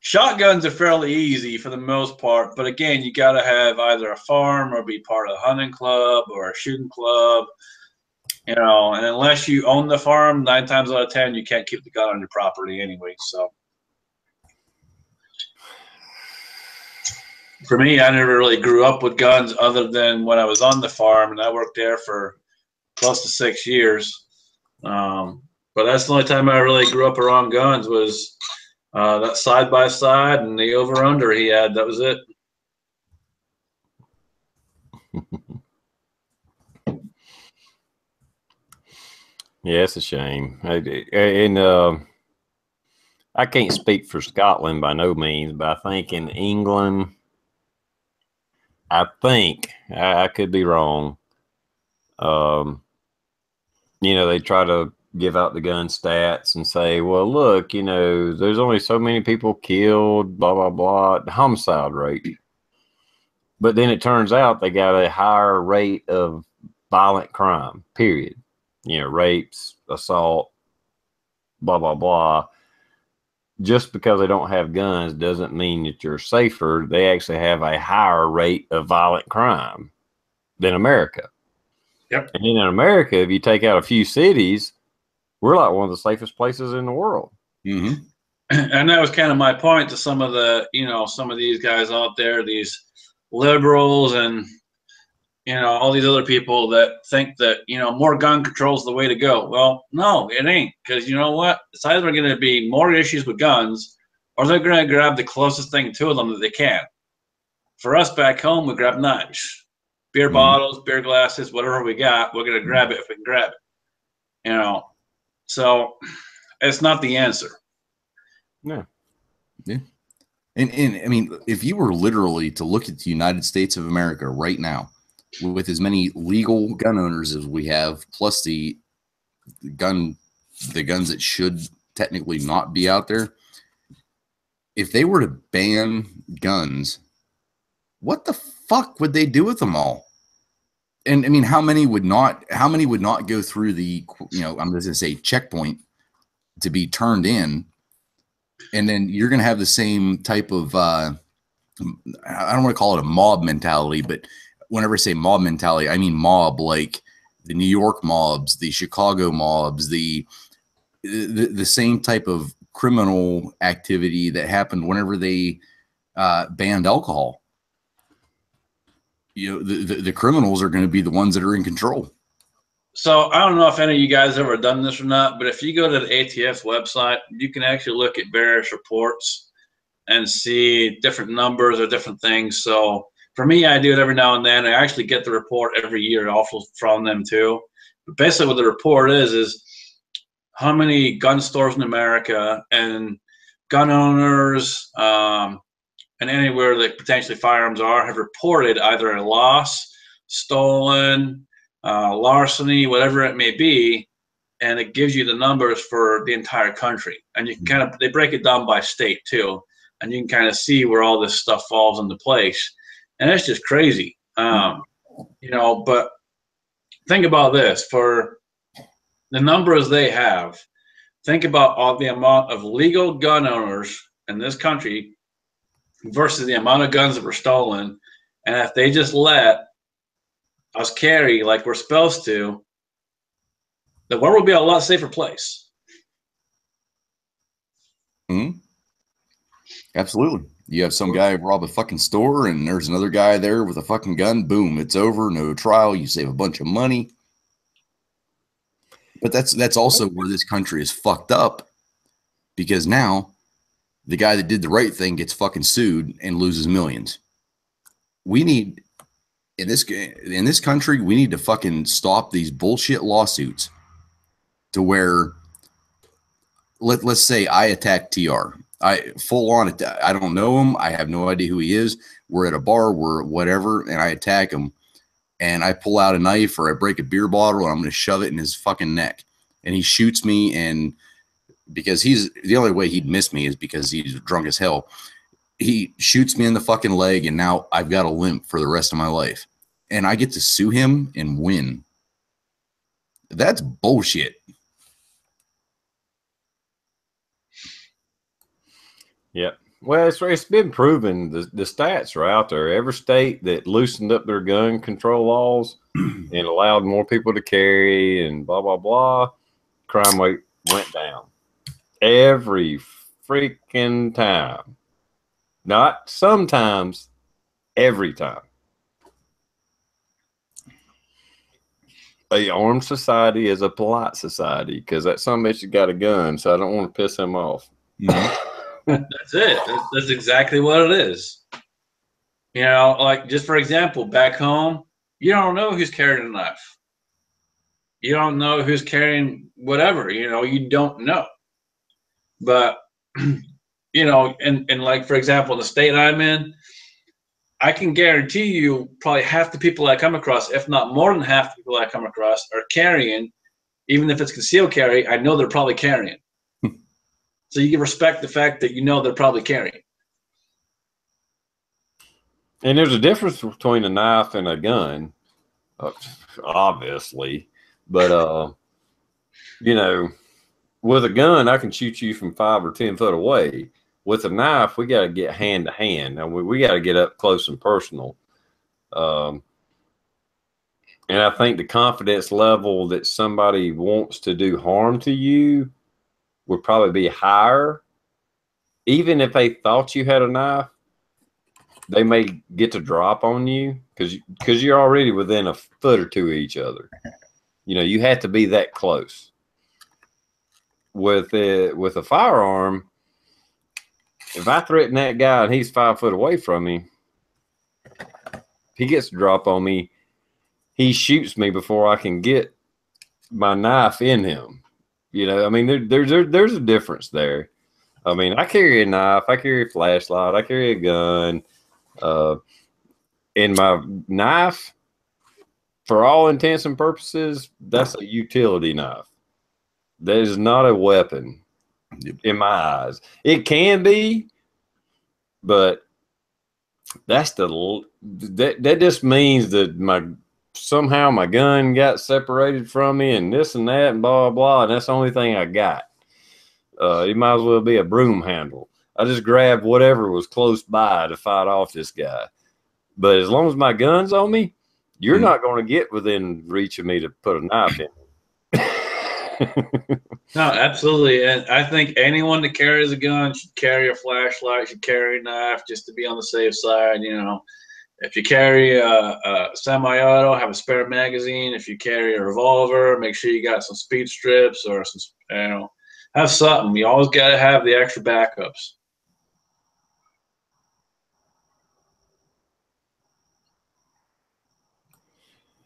Shotguns are fairly easy for the most part, but again, you got to have either a farm or be part of a hunting club or a shooting club, you know. And unless you own the farm, 9 times out of 10, you can't keep the gun on your property anyway. So, for me, I never really grew up with guns other than when I was on the farm, and I worked there for close to 6 years. But that's the only time I really grew up around guns was that side by side and the over under he had. That was it. Yeah, it's a shame. And I can't speak for Scotland by no means, but I think in England, I could be wrong. You know, they try to give out the gun stats and say, well, look, you know, there's only so many people killed, blah, blah, blah, the homicide rate. But then it turns out they got a higher rate of violent crime, period. You know, rapes, assault, blah, blah, blah. Just because they don't have guns doesn't mean that you're safer. They actually have a higher rate of violent crime than America. Yep. And then in America, if you take out a few cities, we're like one of the safest places in the world. Mm-hmm. And that was kind of my point to some of the, you know, some of these guys out there, these liberals and, you know, all these other people that think that, you know, more gun control is the way to go. Well, no, it ain't. Because you know what? It's either going to be more issues with guns or they're going to grab the closest thing to them that they can. For us back home, we grab knives, beer bottles, beer glasses, whatever we got, we're going to grab it if we can grab it. You know, so it's not the answer. No. Yeah. And I mean, if you were literally to look at the United States of America right now, with as many legal gun owners as we have, plus the guns that should technically not be out there, if they were to ban guns, what the fuck would they do with them all? And I mean, how many would not go through the, you know, I'm just gonna say checkpoint to be turned in? And then you're going to have the same type of, I don't want to call it a mob mentality, but whenever I say mob mentality, I mean mob, like the New York mobs, the Chicago mobs, the same type of criminal activity that happened whenever they banned alcohol. You know, the criminals are going to be the ones that are in control. So I don't know if any of you guys ever done this or not, but if you go to the S.H.T.F website, you can actually look at various reports and see different numbers or different things. So for me, I do it every now and then. I actually get the report every year also from them too. But basically what the report is how many gun stores in America and gun owners and anywhere that potentially firearms are have reported either a loss, stolen, larceny, whatever it may be, and it gives you the numbers for the entire country. And you can they break it down by state too, and you can kind of see where all this stuff falls into place. And it's just crazy, you know. But think about this: for the numbers they have, think about all the amount of legal gun owners in this country versus the amount of guns that were stolen, and if they just let us carry like we're supposed to, the world would be a lot safer place. Mm-hmm. Absolutely. You have some guy rob a fucking store and there's another guy there with a fucking gun. Boom, it's over. No trial. You save a bunch of money. But that's also where this country is fucked up, because now the guy that did the right thing gets fucking sued and loses millions. We need in this country, we need to fucking stop these bullshit lawsuits to where let's say I attack TR. I full on it. I don't know him. I have no idea who he is. We're at a bar, we're whatever, and I attack him. And I pull out a knife or I break a beer bottle and I'm going to shove it in his fucking neck. And he shoots me, and because he's the only way he'd miss me is because he's drunk as hell. He shoots me in the fucking leg, and now I've got a limp for the rest of my life. And I get to sue him and win. That's bullshit. Yeah. Well, it's been proven. The stats are out there. Every state that loosened up their gun control laws and allowed more people to carry and blah, blah, blah, crime rate went down. Every freaking time. Not sometimes, every time. A armed society is a polite society, because that son bitch has got a gun, so I don't want to piss him off. That's it. That's exactly what it is. You know, like, just for example, back home, you don't know who's carrying a knife. You don't know who's carrying whatever. You know, you don't know. But, you know, and like, for example, in the state I'm in, I can guarantee you probably half the people I come across, if not more than half the people I come across, are carrying. Even if it's concealed carry, I know they're probably carrying. So you can respect the fact that you know they're probably carrying. And there's a difference between a knife and a gun, obviously. But, you know, with a gun, I can shoot you from 5 or 10 foot away. With a knife, we got to get hand to hand. Now, we got to get up close and personal. And I think the confidence level that somebody wants to do harm to you would probably be higher. Even if they thought you had a knife, they may get to drop on you because you're already within a foot or two of each other. You know, you have to be that close. With a firearm, if I threaten that guy and he's 5 foot away from me, he gets to drop on me. He shoots me before I can get my knife in him. You know, I mean, there's a difference there. I mean, I carry a knife, I carry a flashlight, I carry a gun. And my knife, for all intents and purposes, that's a utility knife. That is not a weapon in my eyes. It can be, but that just means that somehow my gun got separated from me and this and that and blah, blah, blah, and that's the only thing I got. It might as well be a broom handle. I just grabbed whatever was close by to fight off this guy. But as long as my gun's on me, you're not going to get within reach of me to put a knife in. No, absolutely. And I think anyone that carries a gun should carry a flashlight, should carry a knife, just to be on the safe side. You know, if you carry a semi-auto, have a spare magazine. If you carry a revolver, make sure you got some speed strips or some, you know, have something. You always got to have the extra backups.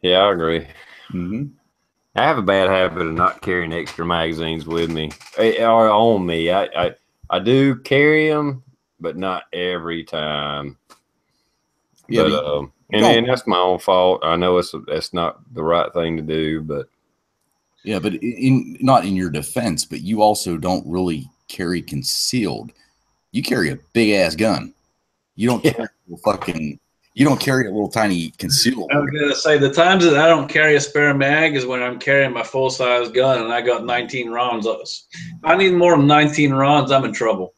Yeah, I agree. Mm-hmm. I have a bad habit of not carrying extra magazines with me or on me. I do carry them, but not every time. Yeah, but and that's my own fault. I know that's not the right thing to do, but yeah, but not in your defense, but you also don't really carry concealed. You carry a big ass gun. You don't carry you don't carry a little tiny concealed. I was gonna say the times that I don't carry a spare mag is when I'm carrying my full size gun and I got 19 rounds. If I need more than 19 rounds, I'm in trouble.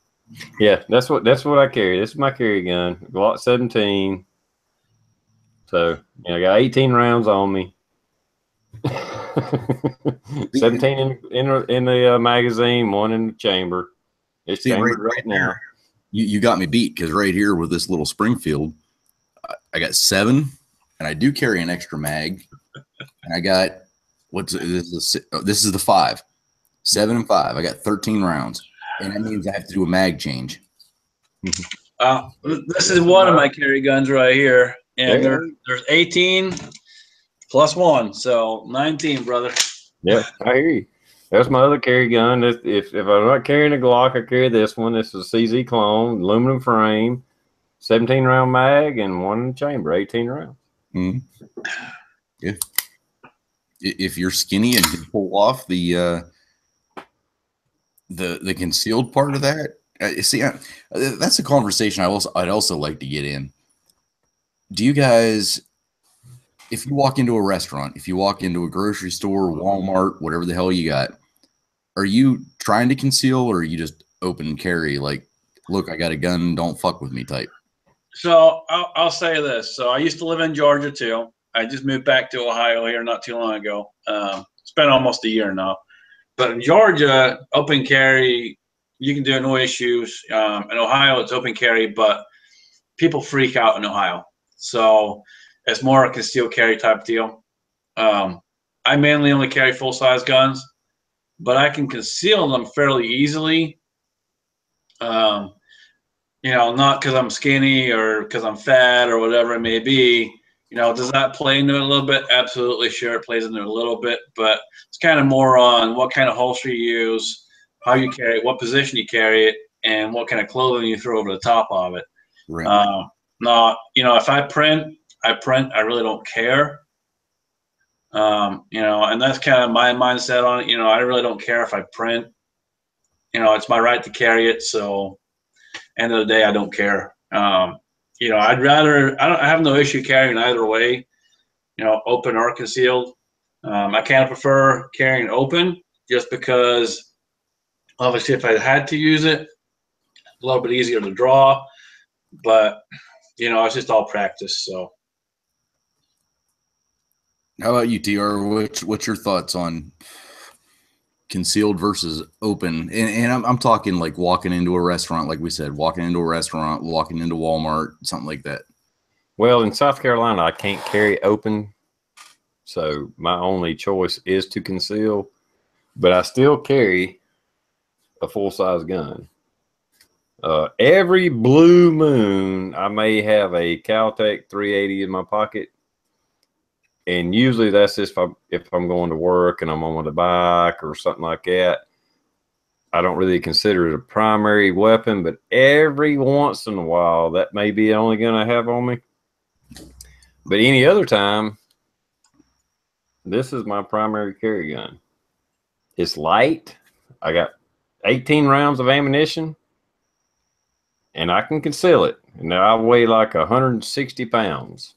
Yeah, that's what I carry. This is my carry gun, Glock 17. So I got 18 rounds on me. 17 in the magazine, 1 in the chamber. It's chambered right now. You got me beat, because right here with this little Springfield, I got 7, and I do carry an extra mag, and I got this is the 5, 7 and 5. I got 13 rounds, and that means I have to do a mag change. This is one of my carry guns right here, and there's 18 plus 1, so 19, brother. Yeah, I hear you. That's my other carry gun. If I'm not carrying a Glock, I carry this one. This is a CZ clone, aluminum frame, 17 round mag, and 1 chamber, 18 rounds. Mm-hmm. Yeah. If you're skinny and can pull off the concealed part of that, see, that's a conversation I'd also like to get in. Do you guys, if you walk into a restaurant, if you walk into a grocery store, Walmart, whatever the hell you got, are you trying to conceal, or are you just open carry, like, look, I got a gun, don't fuck with me type? So I'll say this. So I used to live in Georgia too. I just moved back to Ohio here not too long ago. It's been almost a year now. But in Georgia, open carry, you can do it, no issues. In Ohio, it's open carry, but people freak out in Ohio. So it's more a concealed carry type deal. I mainly only carry full-size guns, but I can conceal them fairly easily. Not because I'm skinny or because I'm fat or whatever it may be. Does that play into it a little bit? Absolutely, sure, it plays into it a little bit, but it's kind of more on what kind of holster you use, how you carry it, what position you carry it, and what kind of clothing you throw over the top of it. Right. If I print. I really don't care. And that's kind of my mindset on it. I really don't care if I print. It's my right to carry it, so end of the day, I don't care. I have no issue carrying either way, open or concealed. I kind of prefer carrying open just because, obviously, if I had to use it, a little bit easier to draw, but, it's just all practice, so. How about you, TR? What's your thoughts on concealed versus open? And I'm talking like walking into a restaurant, like we said, walking into a restaurant, walking into Walmart, something like that. Well, in South Carolina, I can't carry open, so my only choice is to conceal, but I still carry a full-size gun. Every blue moon, I may have a Caltech 380 in my pocket, and usually that's just if I'm going to work and I'm on the bike or something like that. I don't really consider it a primary weapon, but every once in a while, that may be the only gun I have on me. But any other time, this is my primary carry gun. It's light. I got 18 rounds of ammunition, and I can conceal it. And I weigh like 160 pounds.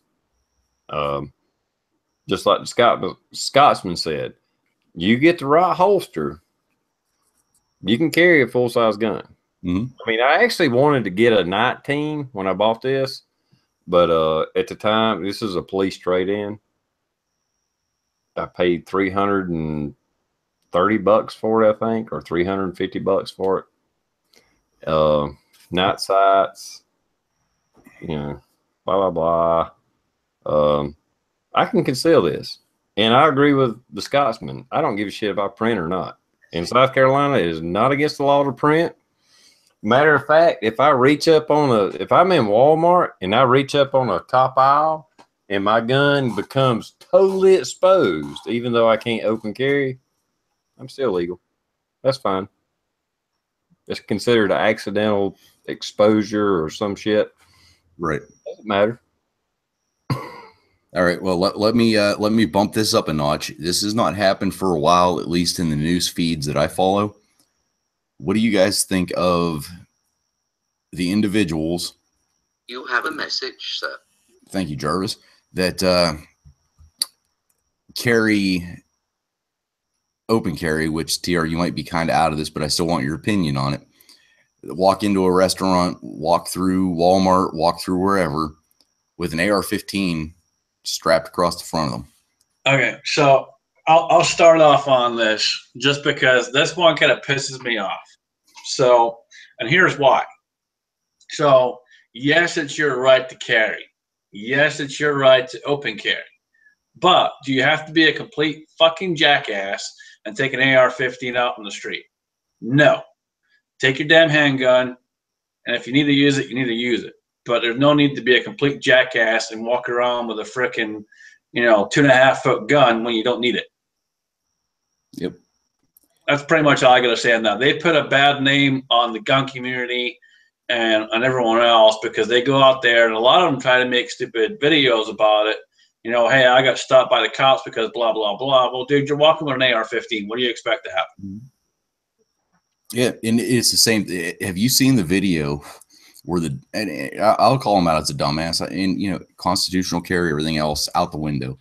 Just like the Scotsman said, you get the right holster, you can carry a full-size gun. Mm-hmm. I mean, I actually wanted to get a 19 when I bought this, but at the time, this is a police trade-in. I paid $330 for it, I think, or $350 for it. Night sights, blah, blah, blah. I can conceal this. And I agree with the Scotsman. I don't give a shit if I print or not. In South Carolina, it is not against the law to print. Matter of fact, if I'm in Walmart and I reach up on a top aisle and my gun becomes totally exposed, even though I can't open carry, I'm still legal. That's fine. It's considered an accidental exposure or some shit. Right. Doesn't matter. All right. Well, let me bump this up a notch. This has not happened for a while, at least in the news feeds that I follow. What do you guys think of the individuals? You have a message, sir. Thank you, Jarvis. That carry open carry, which TR, you might be kind of out of this, but I still want your opinion on it. Walk into a restaurant, walk through Walmart, walk through wherever with an AR-15 strapped across the front of them. Okay, so I'll start off on this just because this one kind of pisses me off. So, and here's why. So, yes, it's your right to carry. Yes, it's your right to open carry. But do you have to be a complete fucking jackass and take an AR-15 out on the street? No. Take your damn handgun, and if you need to use it, you need to use it. But there's no need to be a complete jackass and walk around with a frickin', 2.5-foot gun when you don't need it. Yep. That's pretty much all I got to say on that. They put a bad name on the gun community and on everyone else because they go out there and a lot of them try to make stupid videos about it. Hey, I got stopped by the cops because blah, blah, blah. Well, dude, you're walking with an AR-15. What do you expect to happen? Yeah, and it's the same. Have you seen the video where and I'll call him out as a dumbass, and constitutional carry, everything else out the window.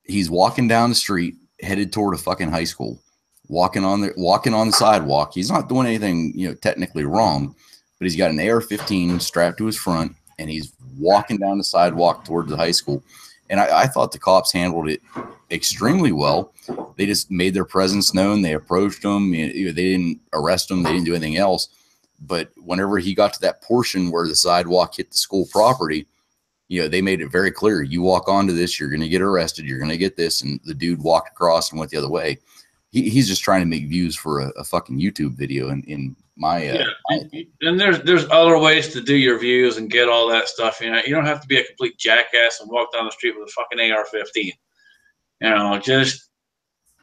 He's walking down the street, headed toward a fucking high school, walking on the sidewalk. He's not doing anything, technically wrong, but he's got an AR-15 strapped to his front, and he's walking down the sidewalk towards the high school. And I thought the cops handled it extremely well. They just made their presence known. They approached him. They didn't arrest him. They didn't do anything else. But whenever he got to that portion where the sidewalk hit the school property, they made it very clear. You walk onto this, you're going to get arrested. You're going to get this. And the dude walked across and went the other way. He's just trying to make views for a fucking YouTube video. In my and there's other ways to do your views and get all that stuff. You don't have to be a complete jackass and walk down the street with a fucking AR-15. Just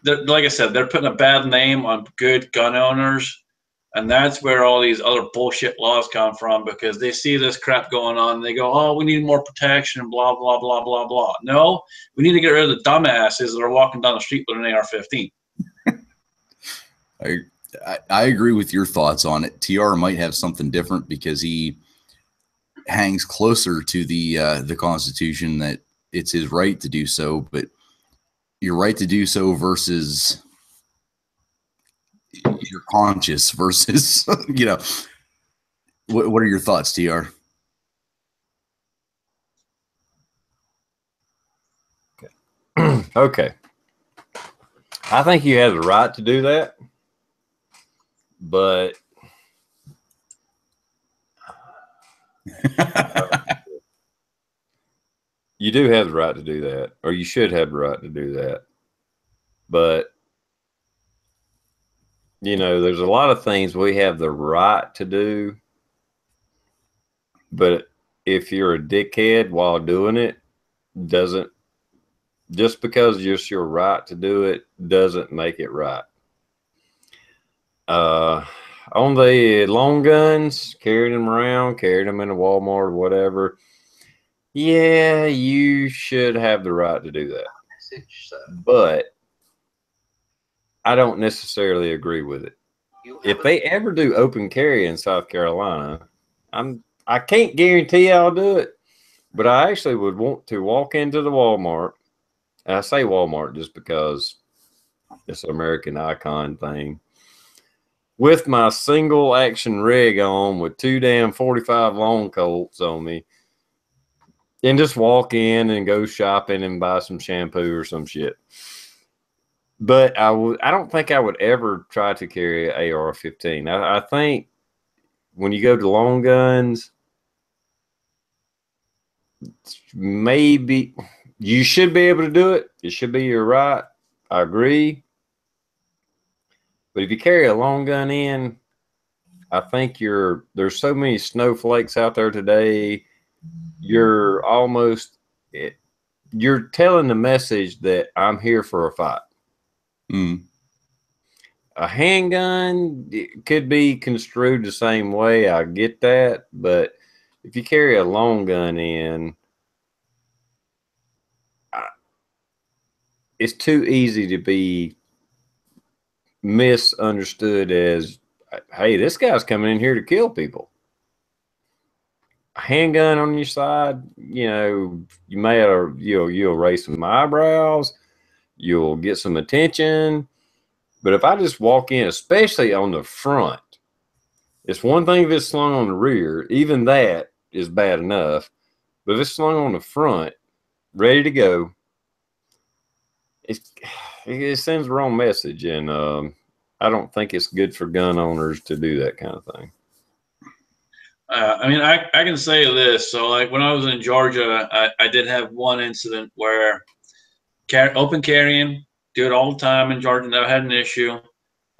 like I said, they're putting a bad name on good gun owners, and that's where all these other bullshit laws come from because they see this crap going on. And they go, "Oh, we need more protection." Blah blah blah blah blah. No, we need to get rid of the dumbasses that are walking down the street with an AR-15. I agree with your thoughts on it. TR might have something different because he hangs closer to the Constitution that it's his right to do so, but your right to do so versus your conscience versus what are your thoughts, TR? Okay. I think you have the right to do that. But you do have the right to do that, or you should have the right to do that. But, there's a lot of things we have the right to do. But if you're a dickhead while doing it, just because it's your right to do it doesn't make it right. On the long guns, carrying them around, carrying them in a Walmart or whatever, yeah, you should have the right to do that. But I don't necessarily agree with it. If they ever do open carry in South Carolina, I can't guarantee I'll do it, but I actually would want to walk into the Walmart. And I say Walmart just because it's an American icon thing. With my single action rig on with 2 damn 45 long Colts on me and just walk in and go shopping and buy some shampoo or some shit. But I don't think I would ever try to carry an AR-15. I think when you go to long guns, maybe you should be able to do it. It should be your right. I agree. But if you carry a long gun in, I think there's so many snowflakes out there today. You're telling the message that I'm here for a fight. A handgun could be construed the same way. I get that. But if you carry a long gun in, it's too easy to be misunderstood as, hey, this guy's coming in here to kill people. A handgun on your side, you may you'll raise some eyebrows, you'll get some attention. But if I just walk in, especially on the front, it's one thing if it's slung on the rear, even that is bad enough. But if it's slung on the front, ready to go, it sends the wrong message, and I don't think it's good for gun owners to do that kind of thing. I mean, I can say this. So, like when I was in Georgia, I did have one incident where open carrying, do it all the time in Georgia, never had an issue.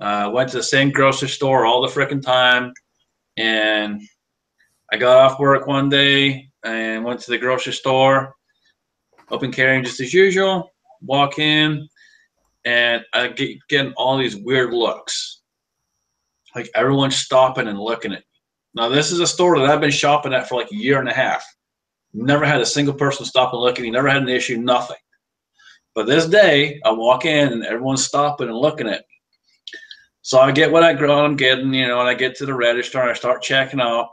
Went to the same grocery store all the freaking time, and I got off work one day and went to the grocery store, open carrying just as usual. Walk in, and I getting all these weird looks, like everyone's stopping and looking at me. Now, this is a store that I've been shopping at for like a year and a half. Never had a single person stop and look at me. Never had an issue. Nothing. But this day, I walk in and everyone's stopping and looking at me. So I get what I'm getting, and I get to the register and I start checking out.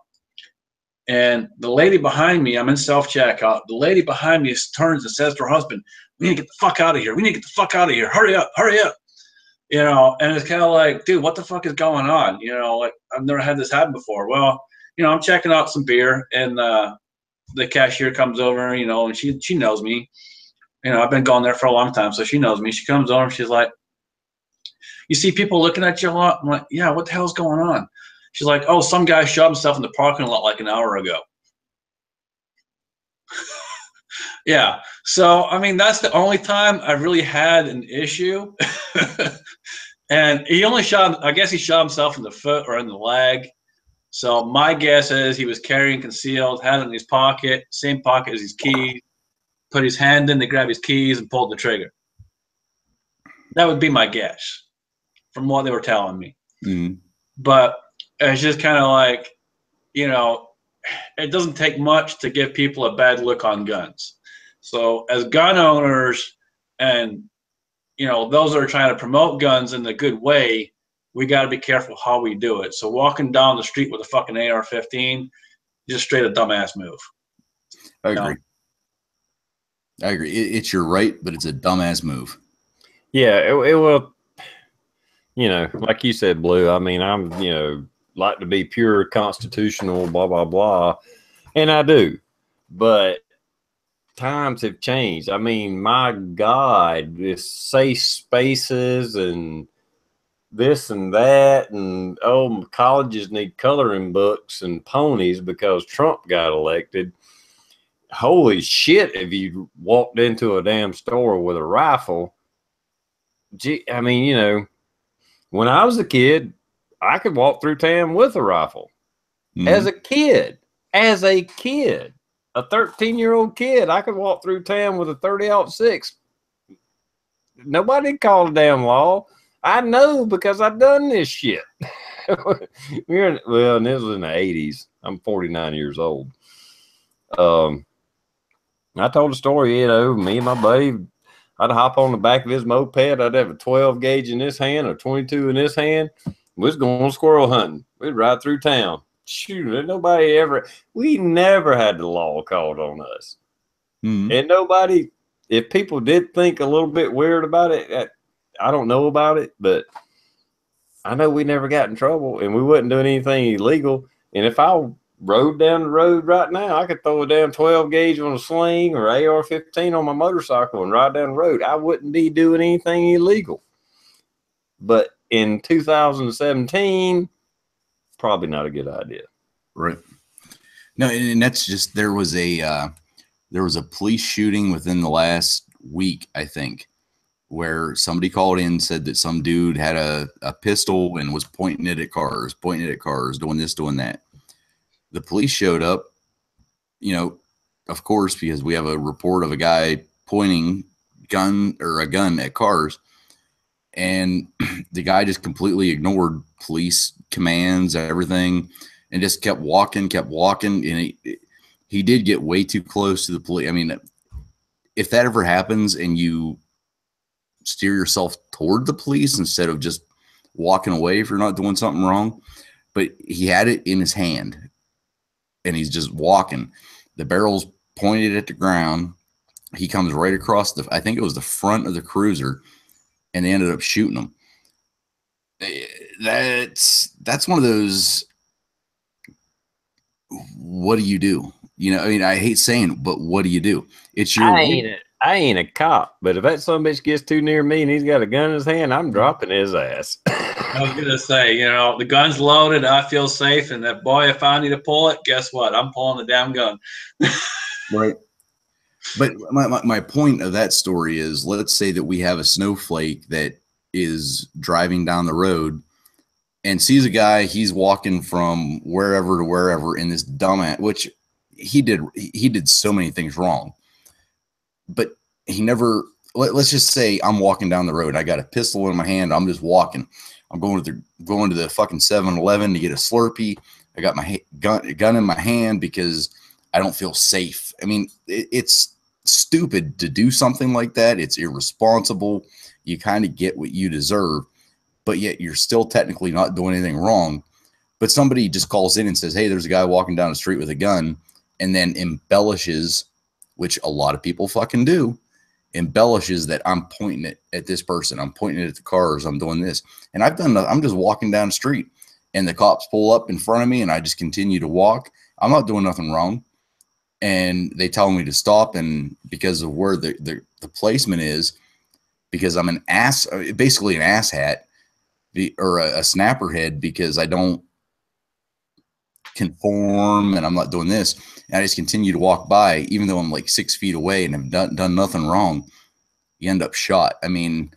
And the lady behind me, I'm in self-checkout. The lady behind me turns and says to her husband, "We need to get the fuck out of here. We need to get the fuck out of here. Hurry up, hurry up." And it's kind of like, dude, what the fuck is going on? Like I've never had this happen before. Well, I'm checking out some beer, and the cashier comes over, and she knows me. I've been going there for a long time, so she knows me. She comes over and she's like, "You see people looking at you a lot?" I'm like, "Yeah, what the hell's going on?" She's like, "Oh, some guy shot himself in the parking lot like an hour ago." Yeah. So, I mean, that's the only time I really had an issue. And he only I guess he shot himself in the foot or in the leg. So my guess is he was carrying concealed, had it in his pocket, same pocket as his keys, put his hand in to grab his keys and pulled the trigger. That would be my guess from what they were telling me. Mm-hmm. But it's just kind of like, it doesn't take much to give people a bad look on guns. So as gun owners and, those that are trying to promote guns in a good way, we got to be careful how we do it. So walking down the street with a fucking AR-15, just straight a dumbass move. I agree. I agree. It's your right, but it's a dumbass move. Yeah, it will. Like you said, Blue. I mean, I'm like to be pure constitutional, blah blah blah, and I do, but times have changed. I mean, my God, this safe spaces and this and that, and colleges need coloring books and ponies because Trump got elected. Holy shit, if you walked into a damn store with a rifle, gee, I mean, when I was a kid, I could walk through town with a rifle. Mm-hmm. As a kid, a 13-year-old kid, I could walk through town with a 30-06. Nobody called a damn law. I know because I've done this shit. And this was in the 80s. I'm 49 years old. I told a story, me and my buddy, I'd hop on the back of his moped. I'd have a 12 gauge in this hand, a 22 in this hand. We was going squirrel hunting. We'd ride through town. Shoot, we never had the law called on us. Mm-hmm. And nobody, if people did think a little bit weird about it, I don't know about it, but I know we never got in trouble and we wasn't doing anything illegal. And if I rode down the road right now, I could throw a damn 12 gauge on a sling or AR-15 on my motorcycle and ride down the road. I wouldn't be doing anything illegal. But in 2017, probably not a good idea. Right. No, and that's just, there was a police shooting within the last week, I think, where somebody called in and said that some dude had a pistol and was pointing it at cars, doing this, doing that. The police showed up, of course, because we have a report of a guy pointing a gun at cars. And the guy just completely ignored police commands, everything, and just kept walking. And he did get way too close to the police. I mean, if that ever happens and you steer yourself toward the police instead of just walking away if you're not doing something wrong, but he had it in his hand and he's just walking. The barrel's pointed at the ground. He comes right across I think it was the front of the cruiser, and they ended up shooting him. That's one of those, what do you do? I mean, I hate saying it, but what do you do? It's your I ain't a cop, but if that son of a bitch gets too near me and he's got a gun in his hand, I'm dropping his ass. I was gonna say, you know, the gun's loaded. I feel safe, and that boy, if I need to pull it, guess what? I'm pulling the damn gun. Right. But my point of that story is, let's say that we have a snowflake that is driving down the road and sees a guy, he's walking from wherever to wherever in this dumbass, which he did so many things wrong. But he never, let's just say I'm walking down the road. I got a pistol in my hand. I'm just walking. I'm going to the fucking 7-Eleven to get a Slurpee. I got my gun in my hand because I don't feel safe. I mean, it's stupid to do something like that. It's irresponsible. You kind of get what you deserve, but yet you're still technically not doing anything wrong. But somebody just calls in and says, hey, there's a guy walking down the street with a gun, and then embellishes, which a lot of people fucking do, embellishes that I'm pointing it at this person. I'm pointing it at the cars. I'm doing this. And I'm just walking down the street and the cops pull up in front of me and I just continue to walk. I'm not doing nothing wrong. And they tell me to stop. And because of where the placement is, because I'm basically an ass hat or a snapper head, because I don't conform and I'm not doing this. And I just continue to walk by, even though I'm like 6 feet away and have done nothing wrong. You end up shot. I mean,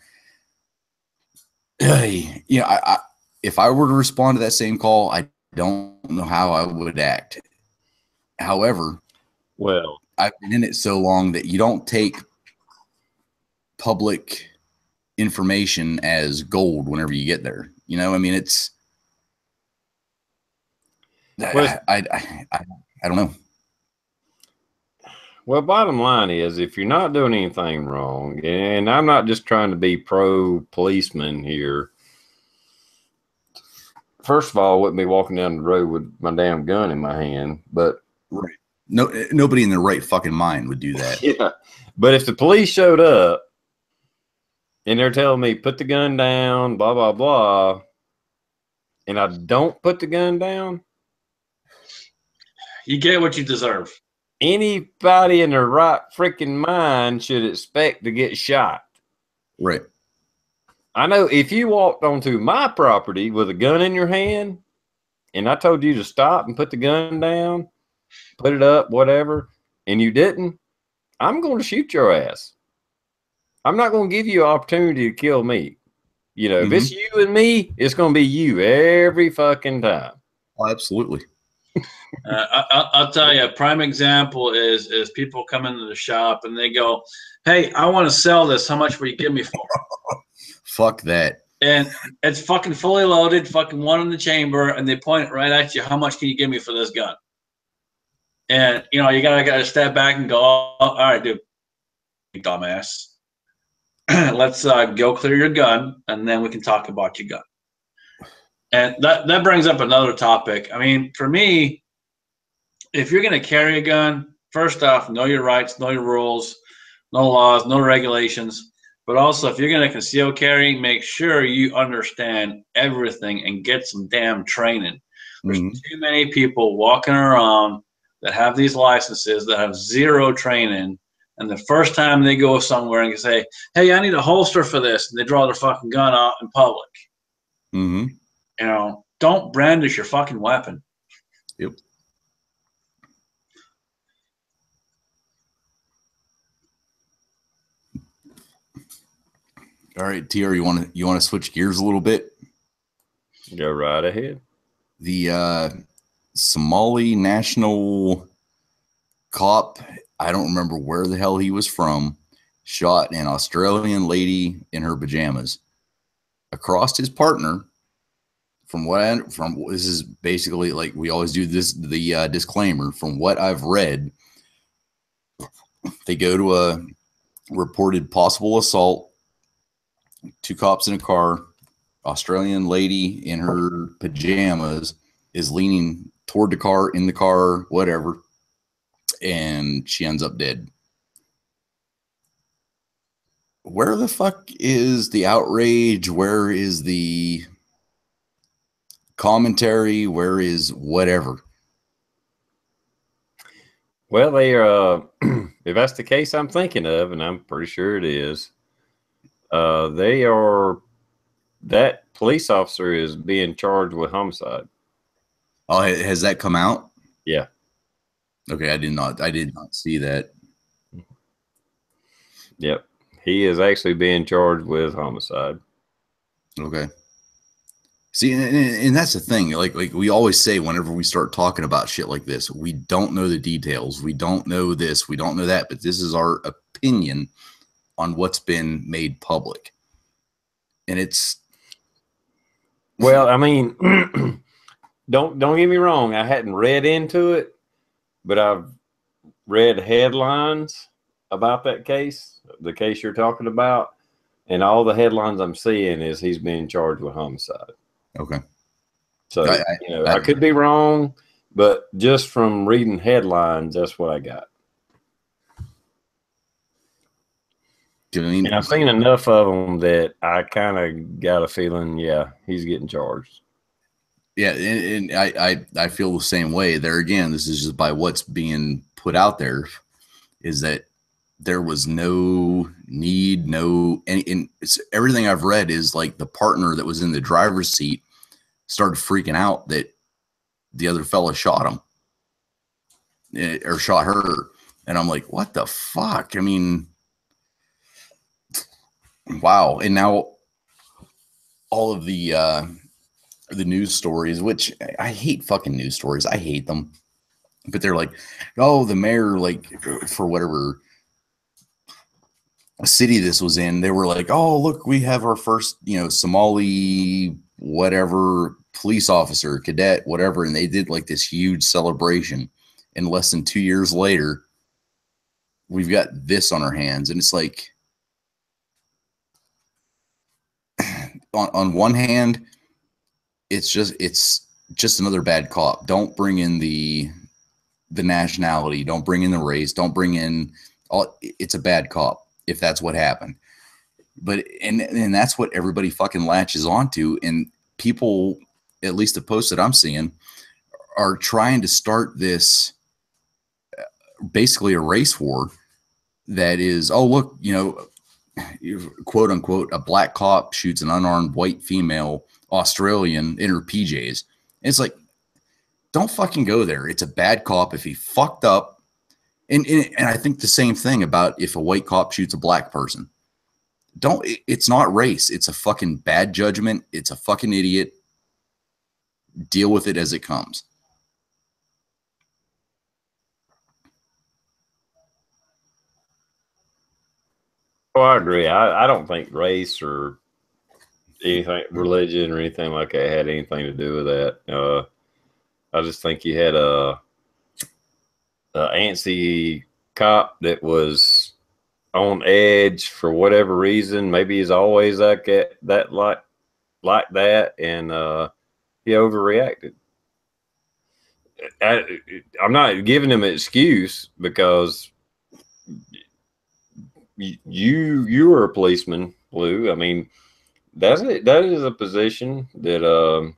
you know, if I were to respond to that same call, I don't know how I would act. However, Well, I've been in it so long that you don't take public information as gold whenever you get there. You know, I mean, it's, I don't know. well, bottom line is, if you're not doing anything wrong, and I'm not just trying to be pro policeman here. First of all, I wouldn't be walking down the road with my damn gun in my hand, but right. No, nobody in their right fucking mind would do that. Yeah. But if the police showed up and they're telling me, put the gun down, blah, blah, blah, and I don't put the gun down, You get what you deserve. anybody in their right freaking mind should expect to get shot. Right. I know if you walked onto my property with a gun in your hand and I told you to stop and put the gun down, put it up, whatever, and you didn't, I'm going to shoot your ass. I'm not going to give you an opportunity to kill me. You know, if it's you and me, it's going to be you every fucking time. Oh, absolutely. I'll tell you, a prime example is people come into the shop and they go, hey, I want to sell this. How much will you give me for it? Fuck that. And it's fucking fully loaded, fucking one in the chamber, and they point it right at you. How much can you give me for this gun? And, you know, you gotta step back and go, oh, all right, dude, you dumbass. Let's go clear your gun, and then we can talk about your gun. And that brings up another topic. I mean, for me, if you're going to carry a gun, first off, know your rights, know your rules, no laws, no regulations. But also, if you're going to conceal carry, make sure you understand everything and get some damn training. There's too many people walking around that have these licenses that have zero training. And the first time they go somewhere and say, hey, I need a holster for this, and they draw their fucking gun out in public. You know, don't brandish your fucking weapon. Yep. All right, TR, you want to switch gears a little bit? Go right ahead. The Somali national cop, I don't remember where the hell he was from, shot an Australian lady in her pajamas. Across his partner, this is basically, like we always do this, the disclaimer, from what I've read, they go to a reported possible assault, 2 cops in a car, Australian lady in her pajamas is leaning toward the car, in the car, whatever, and she ends up dead. Where the fuck is the outrage? Where is the commentary? Where is whatever? Well, they are, if that's the case I'm thinking of, and I'm pretty sure it is, that police officer is being charged with homicide. Oh, has that come out? Yeah. Okay, I did not see that. Yep. He is actually being charged with homicide. Okay. See, and that's the thing. Like we always say, whenever we start talking about shit like this, we don't know the details. We don't know this. We don't know that. But this is our opinion on what's been made public. And it's, well, I mean, don't get me wrong. I hadn't read into it, but I've read headlines about that case, the case you're talking about, and all the headlines I'm seeing is he's being charged with homicide. okay. So, I could be wrong, but just from reading headlines, that's what I got. And I've seen enough of them that I kind of got a feeling, yeah, he's getting charged. Yeah, and I feel the same way. There again, this is just by what's being put out there, is that there was no need, and it's everything I've read is like the partner that was in the driver's seat started freaking out that the other fella shot him or shot her. And I'm like, what the fuck? I mean, wow. And now all of the news stories, which I hate fucking news stories. I hate them. But they're like, oh, the mayor, like for whatever city this was in, they were like, oh, look, we have our first, Somali, whatever, police officer, cadet, whatever. And they did like this huge celebration. And less than 2 years later, we've got this on our hands. And it's like, on one hand, it's just another bad cop. Don't bring in the nationality. Don't bring in the race. Don't bring in it's a bad cop if that's what happened. But and that's what everybody fucking latches onto. And people, at least the posts that I'm seeing, are trying to start this basically a race war that is, oh, look, quote unquote, a black cop shoots an unarmed white female Australian in her PJs. And it's like, don't fucking go there. It's a bad cop if he fucked up. And I think the same thing about if a white cop shoots a black person. It's not race. It's a fucking bad judgment. It's a fucking idiot. Deal with it as it comes. Oh, I agree. I don't think race or anything, religion or anything like that had anything to do with that. I just think you had a antsy cop that was on edge for whatever reason. Maybe he's always like that, like that, and he overreacted. I'm not giving him an excuse because you were a policeman, Lou. I mean, that is a position that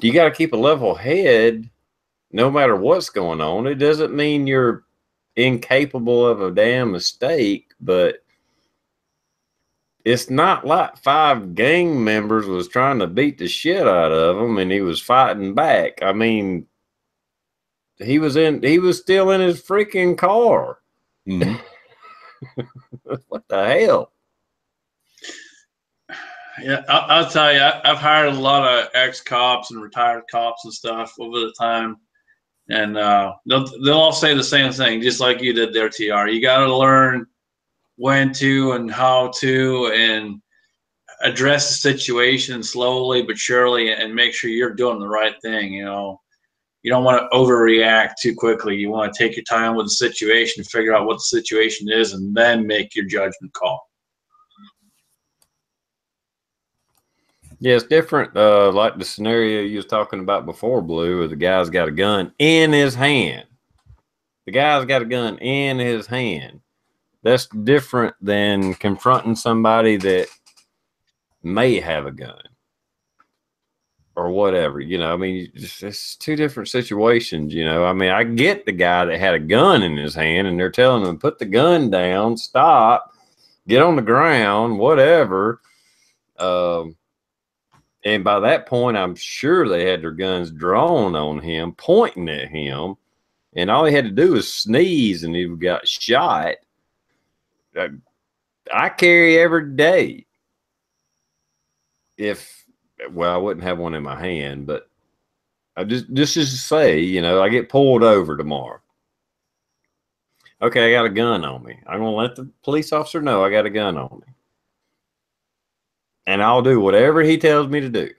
you got to keep a level head no matter what's going on. It doesn't mean you're incapable of a damn mistake, but it's not like 5 gang members was trying to beat the shit out of him and he was fighting back. I mean, he was still in his freaking car. Mm-hmm. What the hell? Yeah, I'll tell you, I've hired a lot of ex-cops and retired cops and stuff over the time, and they'll all say the same thing, just like you did there, TR. You got to learn when to and how to and address the situation slowly but surely and make sure you're doing the right thing. You don't want to overreact too quickly. You want to take your time with the situation, figure out what the situation is, and then make your judgment call. Yeah, it's different. Like the scenario you was talking about before, Blue, where the guy's got a gun in his hand. The guy's got a gun in his hand. That's different than confronting somebody that may have a gun or whatever. I mean, it's 2 different situations. I mean, I get the guy that had a gun in his hand and they're telling him, put the gun down, stop, get on the ground, whatever. And by that point, I'm sure they had their guns drawn on him, pointing at him. And all he had to do was sneeze and he got shot. I carry every day. Well, I wouldn't have one in my hand, but I just to say, you know, I get pulled over tomorrow. Okay, I got a gun on me. I'm going to let the police officer know I got a gun on me. And I'll do whatever he tells me to do.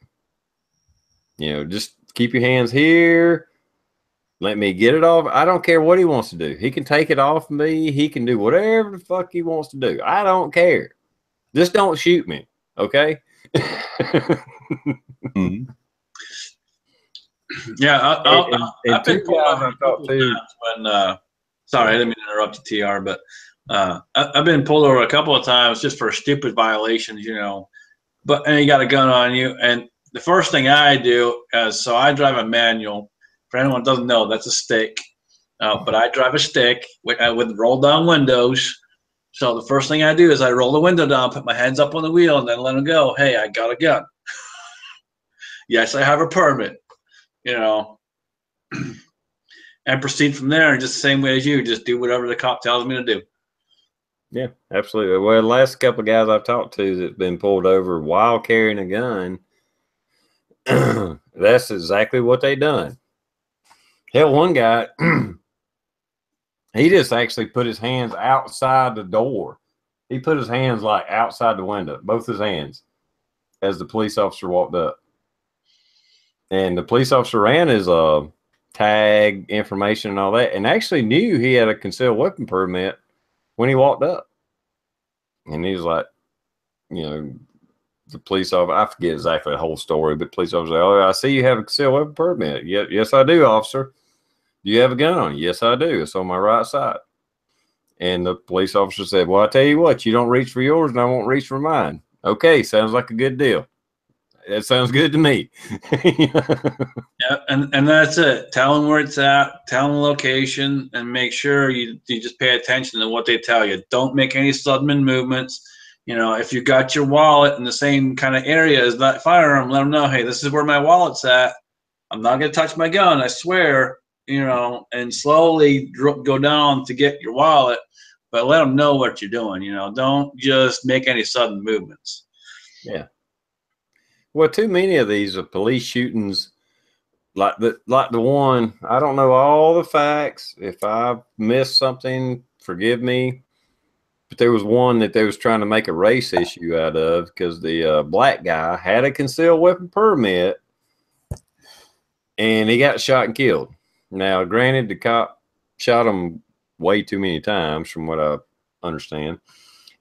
You know, just keep your hands here. Let me get it off. I don't care what he wants to do. He can take it off me. He can do whatever the fuck he wants to do. I don't care. Just don't shoot me. Okay? Mm-hmm. Yeah, I've been pulled over a couple to. times when, sorry, I didn't mean to interrupt you, TR, but I've been pulled over a couple of times just for stupid violations, you know, and you got a gun on you. And the first thing I do is, so I drive a manual. For anyone who doesn't know, that's a stick. But I drive a stick with roll down windows. So the first thing I do is I roll the window down, put my hands up on the wheel, and then let them go. Hey, I got a gun. Yes, I have a permit. You know, and proceed from there, and just the same way as you, just do whatever the cop tells me to do. Yeah, absolutely. Well, the last couple of guys I've talked to that's been pulled over while carrying a gun, that's exactly what they done. Hell, one guy, he just actually put his hands outside the door. He put his hands like outside the window, both his hands, as the police officer walked up. And the police officer ran his tag information and all that, and actually knew he had a concealed weapon permit when he walked up. And he was like, you know, the police officer, I forget exactly the whole story, but the police officer said, "Oh, I see you have a concealed weapon permit." Yes, I do, officer. Do you have a gun on you? Yes, I do. It's on my right side. And the police officer said, "Well, I tell you what, you don't reach for yours and I won't reach for mine." Okay, sounds like a good deal. That sounds good to me. Yeah, and that's it. Tell them where it's at, tell them the location, and make sure you just pay attention to what they tell you. Don't make any sudden movements. You know, if you got your wallet in the same kind of area as that firearm, let them know, hey, this is where my wallet's at. I'm not going to touch my gun, I swear, you know, and slowly go down to get your wallet, but let them know what you're doing, you know. Don't just make any sudden movements. Yeah. Well, too many of these are police shootings, like the one. I don't know all the facts. If I missed something, forgive me. But there was one that they was trying to make a race issue out of because the black guy had a concealed weapon permit, and he got shot and killed. Now, granted, the cop shot him way too many times, from what I understand.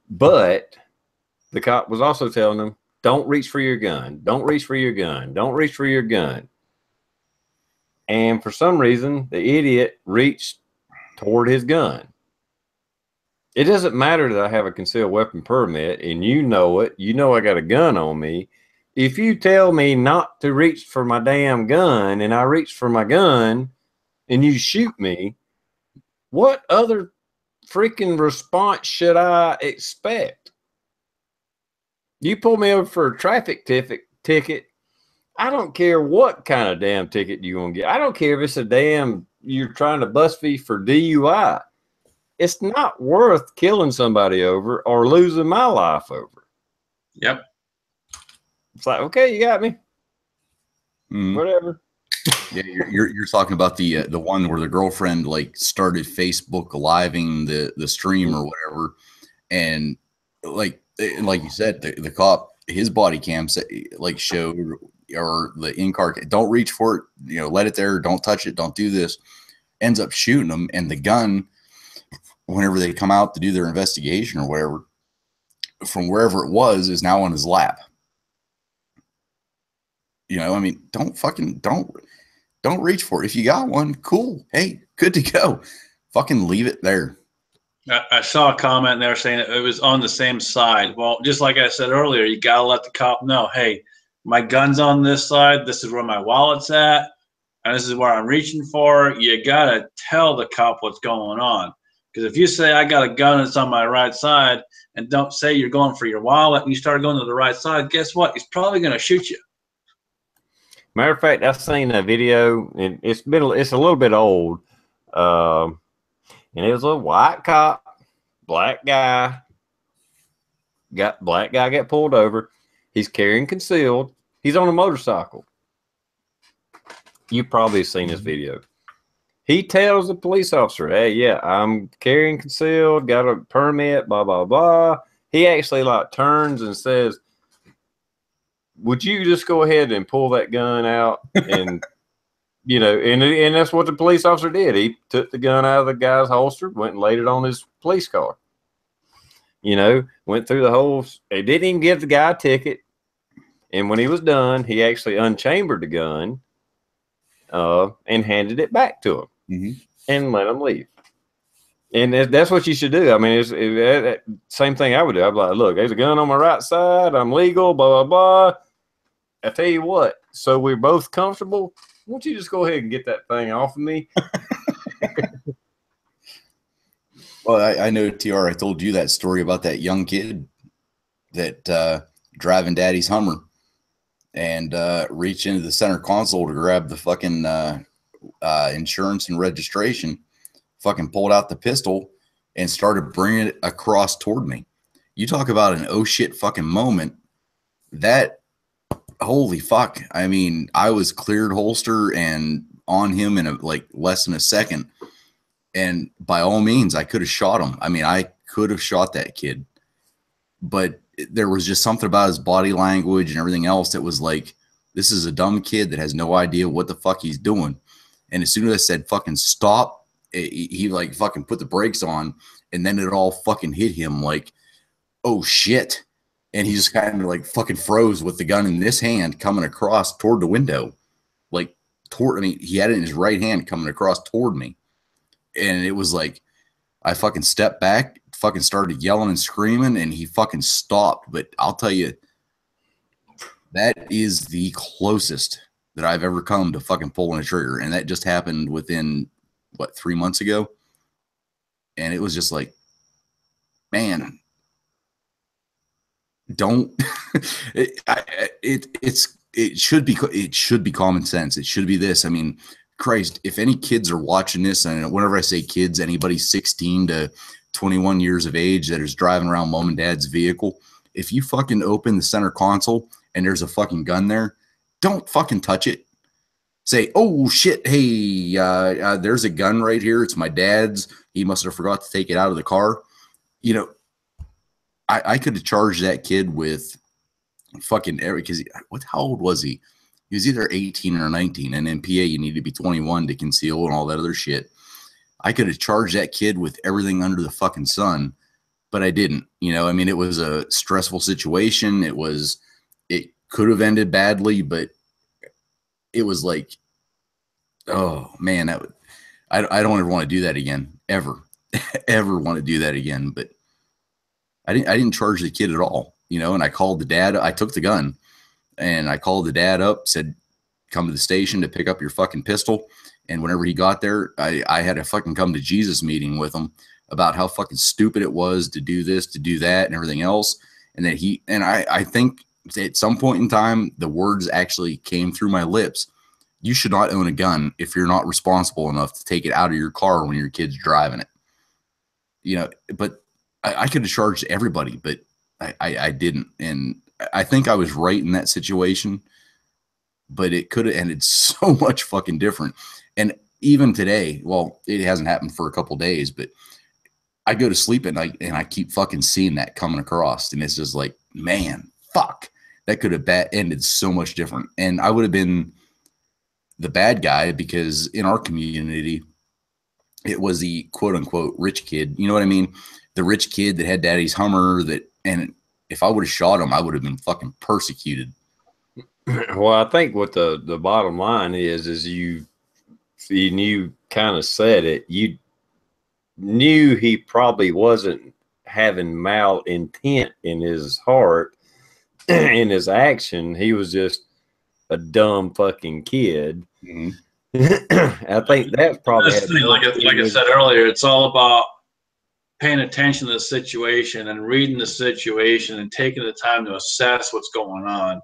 But the cop was also telling him, "Don't reach for your gun. Don't reach for your gun. Don't reach for your gun." And for some reason, the idiot reached toward his gun. It doesn't matter that I have a concealed weapon permit and you know it. You know I got a gun on me. If you tell me not to reach for my damn gun and I reach for my gun and you shoot me, what other freaking response should I expect? You pull me over for a traffic ticket. I don't care what kind of damn ticket you're going to get. I don't care if it's a damn, you're trying to bust me for DUI. It's not worth killing somebody over or losing my life over. Yep. It's like, okay, you got me. Whatever. Yeah, you're talking about the one where the girlfriend like started Facebook living the stream or whatever, and like you said, the cop, his body cam like showed, or the in-car, don't reach for it, you know, let it there, don't touch it, don't do this, ends up shooting him, and the gun, whenever they come out to do their investigation or whatever, from wherever it was, is now on his lap. You know, I mean, don't reach for it. If you got one, cool. Hey, good to go. Fucking leave it there. I saw a comment there saying it was on the same side. Well, just like I said earlier, you got to let the cop know, hey, my gun's on this side. This is where my wallet's at. And this is where I'm reaching for. You got to tell the cop what's going on. Because if you say I got a gun and it's on my right side, and don't say you're going for your wallet, and you start going to the right side, guess what? He's probably going to shoot you. Matter of fact, I've seen a video, and it's a little bit old, and it was a white cop, black guy got pulled over. He's carrying concealed. He's on a motorcycle. You probably seen this video. He tells the police officer, "Hey, yeah, I'm carrying concealed, got a permit, blah, blah, blah." He actually like turns and says, "Would you just go ahead and pull that gun out?" And, you know, and that's what the police officer did. He took the gun out of the guy's holster, went and laid it on his police car. You know, went through the whole, he didn't even give the guy a ticket. And when he was done, he actually unchambered the gun and handed it back to him. And let them leave. And that's what you should do. I mean, it's same thing I would do. I'd be like, look, there's a gun on my right side. I'm legal, blah, blah, blah. I tell you what, so we're both comfortable. Why don't you just go ahead and get that thing off of me? Well, I know, TR, I told you that story about that young kid that driving daddy's Hummer and reached into the center console to grab the fucking insurance and registration, fucking pulled out the pistol and started bringing it across toward me. You talk about an oh shit fucking moment. That, holy fuck. I mean, I was cleared holster and on him in like less than a second. And by all means, I could have shot him. I mean, I could have shot that kid. But there was just something about his body language and everything else that was like, this is a dumb kid that has no idea what the fuck he's doing. And as soon as I said fucking stop, he like fucking put the brakes on, and then it all fucking hit him like, oh shit. And he just kind of like fucking froze with the gun in this hand coming across toward the window. Like toward, I mean, he had it in his right hand coming across toward me. And it was like, I fucking stepped back, fucking started yelling and screaming, and he fucking stopped. But I'll tell you, that is the closest that I've ever come to fucking pulling a trigger. And that just happened within, what, 3 months ago? And it was just like, man, don't, it should be common sense. It should be this. I mean, Christ, if any kids are watching this, and whenever I say kids, anybody 16 to 21 years of age that is driving around mom and dad's vehicle, if you fucking open the center console and there's a fucking gun there, don't fucking touch it. Say, oh shit, hey, there's a gun right here. It's my dad's. He must have forgot to take it out of the car. You know, I could have charged that kid with fucking because how old was he? He was either 18 or 19, and in PA you need to be 21 to conceal and all that other shit. I could have charged that kid with everything under the fucking sun, but I didn't. You know, I mean, it was a stressful situation. It could have ended badly, but it was like, oh man, I don't ever want to do that again, ever, ever want to do that again. But I didn't charge the kid at all, you know. And I called the dad. I took the gun. And I called the dad up, said, come to the station to pick up your fucking pistol. And whenever he got there, I had a fucking come to Jesus meeting with him about how fucking stupid it was to do this, to do that, and everything else. And that I think at some point in time, the words actually came through my lips. You should not own a gun if you're not responsible enough to take it out of your car when your kid's driving it. You know, but I could have charged everybody, but I didn't. And I think I was right in that situation, but it could have ended so much fucking different. And even today, well, it hasn't happened for a couple days, but I go to sleep at night and I keep fucking seeing that coming across. And it's just like, man, fuck, that could have ended so much different. And I would have been the bad guy because in our community, it was the quote unquote rich kid. You know what I mean? The rich kid that had daddy's Hummer and if I would have shot him, I would have been fucking persecuted. Well, I think what the bottom line is you kind of said it. You knew he probably wasn't having malintent in his heart, in his action. He was just a dumb fucking kid. I think that probably like I said earlier, it's all about paying attention to the situation and reading the situation and taking the time to assess what's going on.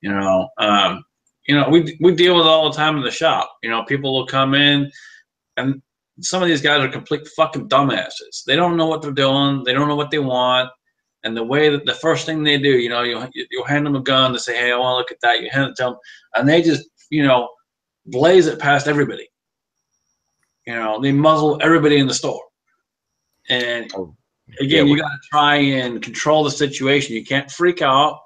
We deal with it all the time in the shop. People will come in, and some of these guys are complete fucking dumbasses. They don't know what they're doing. They don't know what they want. And the way that the first thing they do, you'll hand them a gun. They say, hey, I want to look at that. You hand it to them, and they just, blaze it past everybody. They muzzle everybody in the store. And again, you got to try and control the situation. You can't freak out.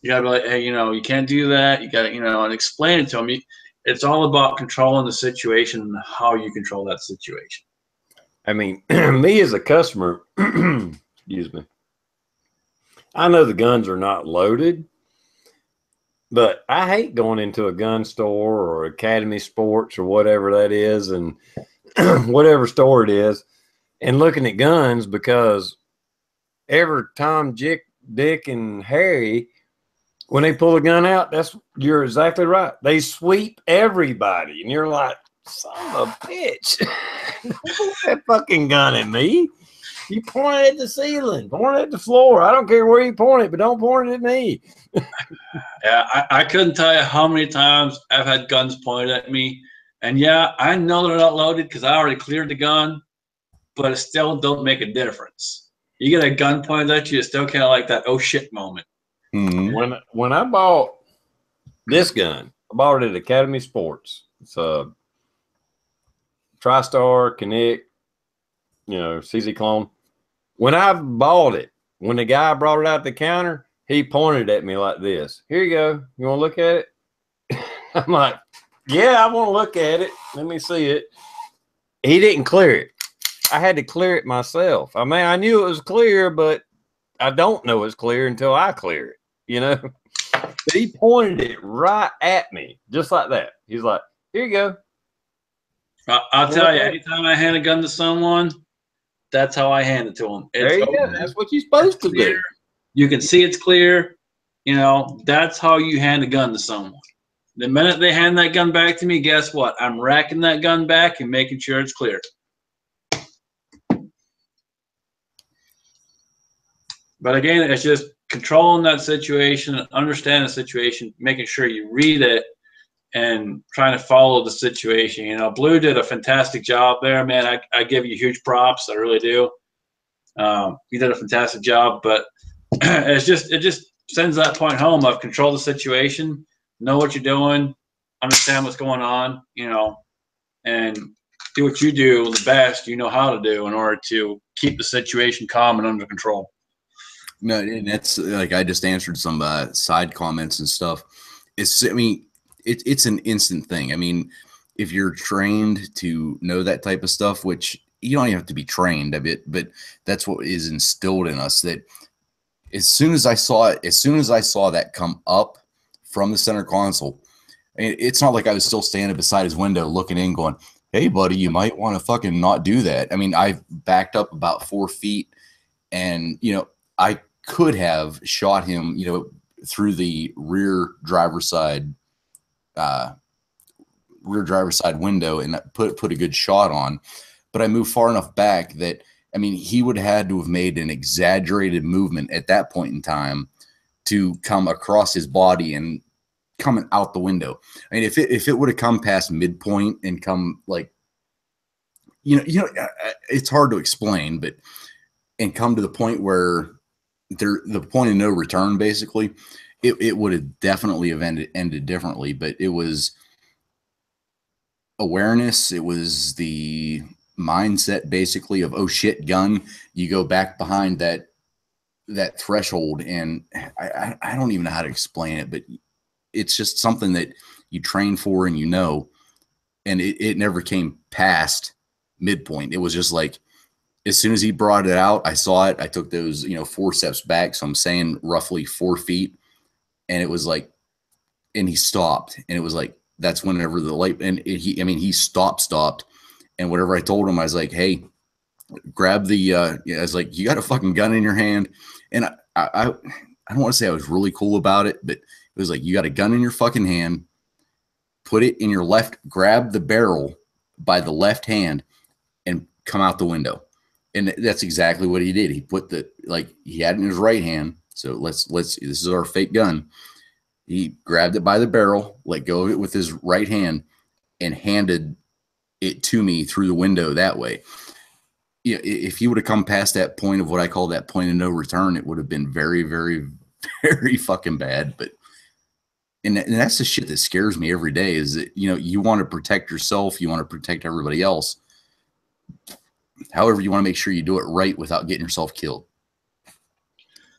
You got to be like, hey, you can't do that. You got to, and explain it to them. It's all about controlling the situation and how you control that situation. I mean, me as a customer, excuse me, I know the guns are not loaded, but I hate going into a gun store or Academy Sports or whatever that is, and whatever store it is, and looking at guns, because every time Dick, and Harry, when they pull a gun out, you're exactly right. They sweep everybody, and you're like, son of a bitch. Don't pull that fucking gun at me. You point it at the ceiling, point it at the floor. I don't care where you point it, but don't point it at me. Yeah, I couldn't tell you how many times I've had guns pointed at me. And yeah, I know they're not loaded because I already cleared the gun, but it still don't make a difference. You get a gun pointed at you, it's still kind of like that oh shit moment. Mm-hmm. When I bought this gun, I bought it at Academy Sports. It's a TriStar Connect, CZ clone. When I bought it, when the guy brought it out the counter, he pointed at me like this. Here you go. You want to look at it? I'm like, yeah, I want to look at it. Let me see it. He didn't clear it. I had to clear it myself. I mean, I knew it was clear, but I don't know it's clear until I clear it, But he pointed it right at me, just like that. He's like, here you go. I'll tell you, anytime I hand a gun to someone, that's how I hand it to them. There you go. That's what you're supposed to do. You can see it's clear. That's how you hand a gun to someone. The minute they hand that gun back to me, guess what? I'm racking that gun back and making sure it's clear. But again, it's just controlling that situation, understanding the situation, making sure you read it, and trying to follow the situation. Blue did a fantastic job there, man. I give you huge props. I really do. You did a fantastic job, but it just sends that point home of control the situation, know what you're doing, understand what's going on, and do what you do the best you know how to do in order to keep the situation calm and under control. No, and that's like I just answered some side comments and stuff. It's an instant thing. I mean, if you're trained to know that type of stuff, which you don't even have to be trained a bit, but that's what is instilled in us. That as soon as I saw that come up from the center console, it's not like I was still standing beside his window looking in, going, "Hey, buddy, you might want to fucking not do that." I mean, I backed up about 4 feet, and I could have shot him, through the rear driver's side window and put a good shot on, but I moved far enough back that, I mean, he would have had to have made an exaggerated movement at that point in time to come across his body and coming out the window. I mean, if it would have come past midpoint and come like, it's hard to explain, but and come to the point where the point of no return, basically, it would have definitely ended differently. But it was awareness. It was the mindset, basically, of, oh shit, gun. You go back behind that threshold, and I don't even know how to explain it, but it's just something that you train for, and and it never came past midpoint. It was just like, as soon as he brought it out, I saw it. I took those, 4 steps back. So I'm saying roughly 4 feet. And it was like, and he stopped. And it was like, that's whenever the light, and he stopped. And whatever I told him, I was like, hey, grab the, I was like, you got a fucking gun in your hand. And I don't want to say I was really cool about it, but it was like, you got a gun in your fucking hand, put it in your left, grab the barrel by the left hand and come out the window. And that's exactly what he did. He put he had it in his right hand. So this is our fake gun. He grabbed it by the barrel, let go of it with his right hand, and handed it to me through the window that way. Yeah, if he would have come past that point of what I call that point of no return, it would have been very, very, very fucking bad. But and that's the shit that scares me every day is that, you want to protect yourself, you want to protect everybody else. However, you want to make sure you do it right without getting yourself killed.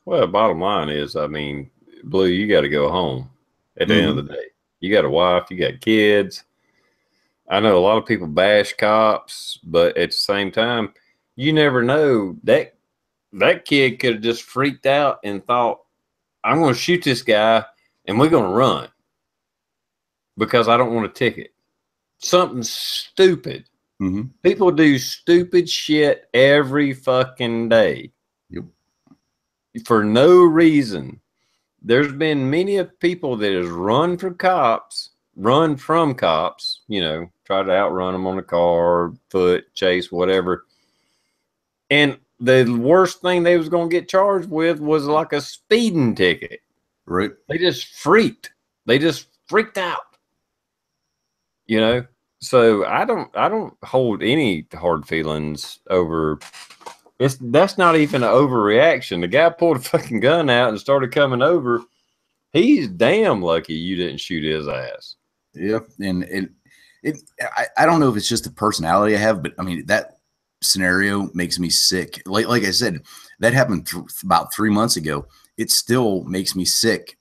Well, bottom line is, I mean, Blue, you got to go home at the end of the day. You got a wife, you got kids. I know a lot of people bash cops, but at the same time, you never know. That kid could have just freaked out and thought, I'm going to shoot this guy and we're going to run because I don't want a ticket. Something stupid. Mm-hmm. People do stupid shit every fucking day. Yep. For no reason. There's been many of people that has run from cops, try to outrun them on a car, foot, chase, whatever. And the worst thing they was going to get charged with was like a speeding ticket. Right. They just freaked. They just freaked out. So I don't hold any hard feelings over. That's not even an overreaction. The guy pulled a fucking gun out and started coming over. He's damn lucky you didn't shoot his ass. Yeah, and I don't know if it's just the personality I have, but I mean that scenario makes me sick. Like I said, that happened about 3 months ago. It still makes me sick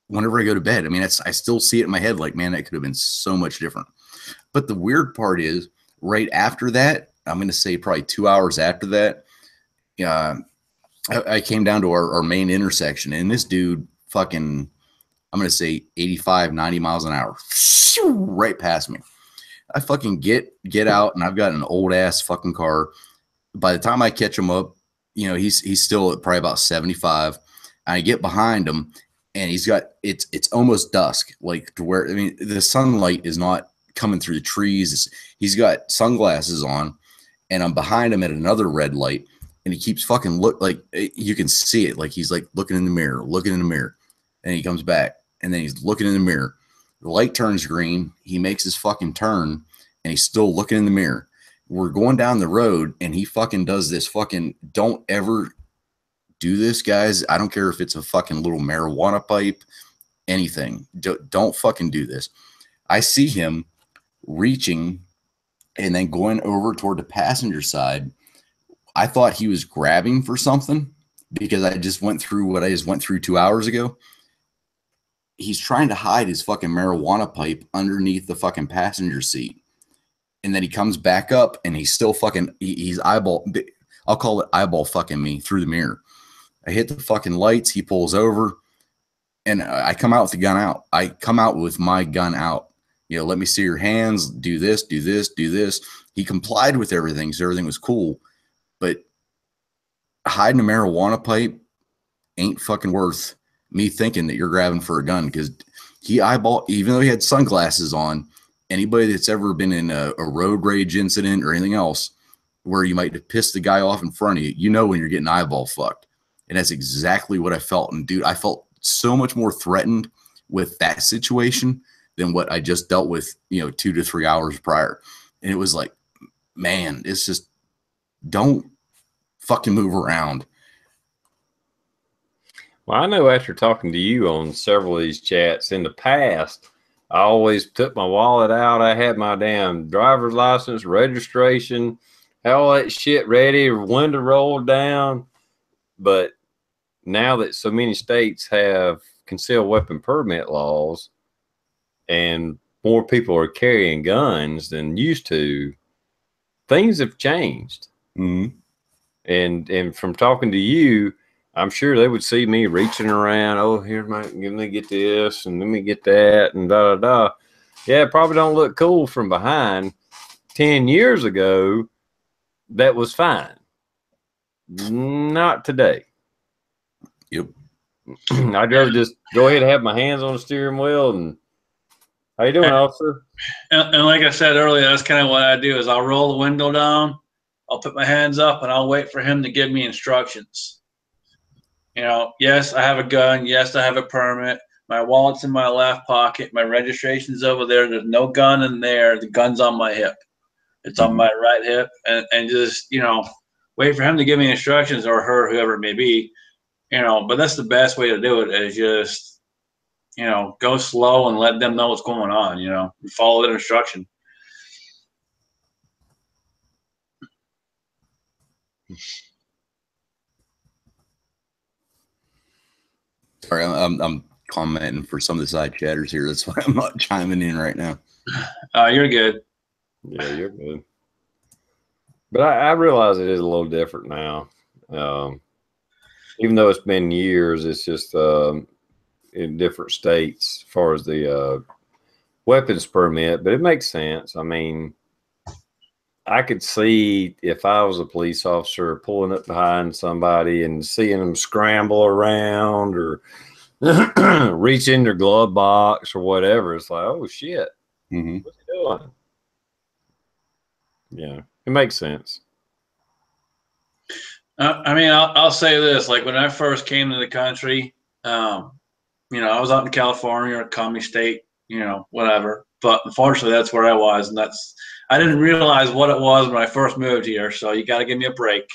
whenever I go to bed. I mean, I still see it in my head. Like, man, that could have been so much different. But the weird part is, right after that, I'm going to say probably 2 hours after that, I came down to our main intersection, and this dude fucking, I'm going to say 85, 90 miles an hour, right past me. I fucking get out, and I've got an old ass fucking car. By the time I catch him up, he's still at probably about 75. And I get behind him, and it's almost dusk, like to where, I mean, the sunlight is not coming through the trees. He's got sunglasses on, and I'm behind him at another red light, and he keeps fucking like you can see it, like he's like looking in the mirror, and he comes back, and then he's looking in the mirror. The light turns green. He makes his fucking turn, and he's still looking in the mirror. We're going down the road, and he fucking does this fucking, don't ever do this, guys. I don't care if it's a fucking little marijuana pipe, anything. Don't fucking do this. I see him reaching and then going over toward the passenger side. I thought he was grabbing for something because I just went through what I just went through 2 hours ago. He's trying to hide his fucking marijuana pipe underneath the fucking passenger seat. And then he comes back up, and he's still fucking, he's I'll call it eyeball fucking me through the mirror. I hit the fucking lights. He pulls over, and I come out with the gun out. I come out with my gun out. Let me see your hands. Do this, do this, do this. He complied with everything, so everything was cool. But hiding a marijuana pipe ain't fucking worth me thinking that you're grabbing for a gun, because even though he had sunglasses on, anybody that's ever been in a road rage incident or anything else where you might have pissed the guy off in front of you, when you're getting eyeball fucked. And that's exactly what I felt. And dude, I felt so much more threatened with that situation than what I just dealt with, 2 to 3 hours prior. And it was like, man, it's just, don't fucking move around. Well, I know after talking to you on several of these chats in the past, I always took my wallet out. I had my damn driver's license, registration, all that shit ready, window rolled down. But now that so many states have concealed weapon permit laws and more people are carrying guns than used to, things have changed. Mm-hmm. And from talking to you, I'm sure they would see me reaching around. Oh, let me get this and let me get that and da da da. Yeah, it probably don't look cool from behind. 10 years ago, that was fine. Not today. Yep. I'd rather just go ahead and have my hands on the steering wheel. And how you doing, officer? And like I said earlier, that's kind of what I do is I'll roll the window down. I'll put my hands up and I'll wait for him to give me instructions. You know, yes, I have a gun. Yes, I have a permit. My wallet's in my left pocket. My registration's over there. There's no gun in there. The gun's on my hip. It's on my right hip. And just, you know, wait for him to give me instructions, or her, whoever it may be. You know, but that's the best way to do it, is just, you know, go slow and let them know what's going on, you know, and follow their instruction. Sorry, I'm commenting for some of the side chatters here. That's why I'm not chiming in right now. You're good. Yeah, you're good. But I realize it is a little different now. Even though it's been years, it's just in different states as far as the weapons permit. But it makes sense. I mean, I could see if I was a police officer pulling up behind somebody and seeing them scramble around or reach in their glove box or whatever. It's like, oh shit, what's he doing? Yeah, it makes sense. I mean, I'll say this: like when I first came to the country, you know, I was out in California, or a commie state, you know, whatever. But unfortunately, that's where I was, and I didn't realize what it was when I first moved here. So you got to give me a break.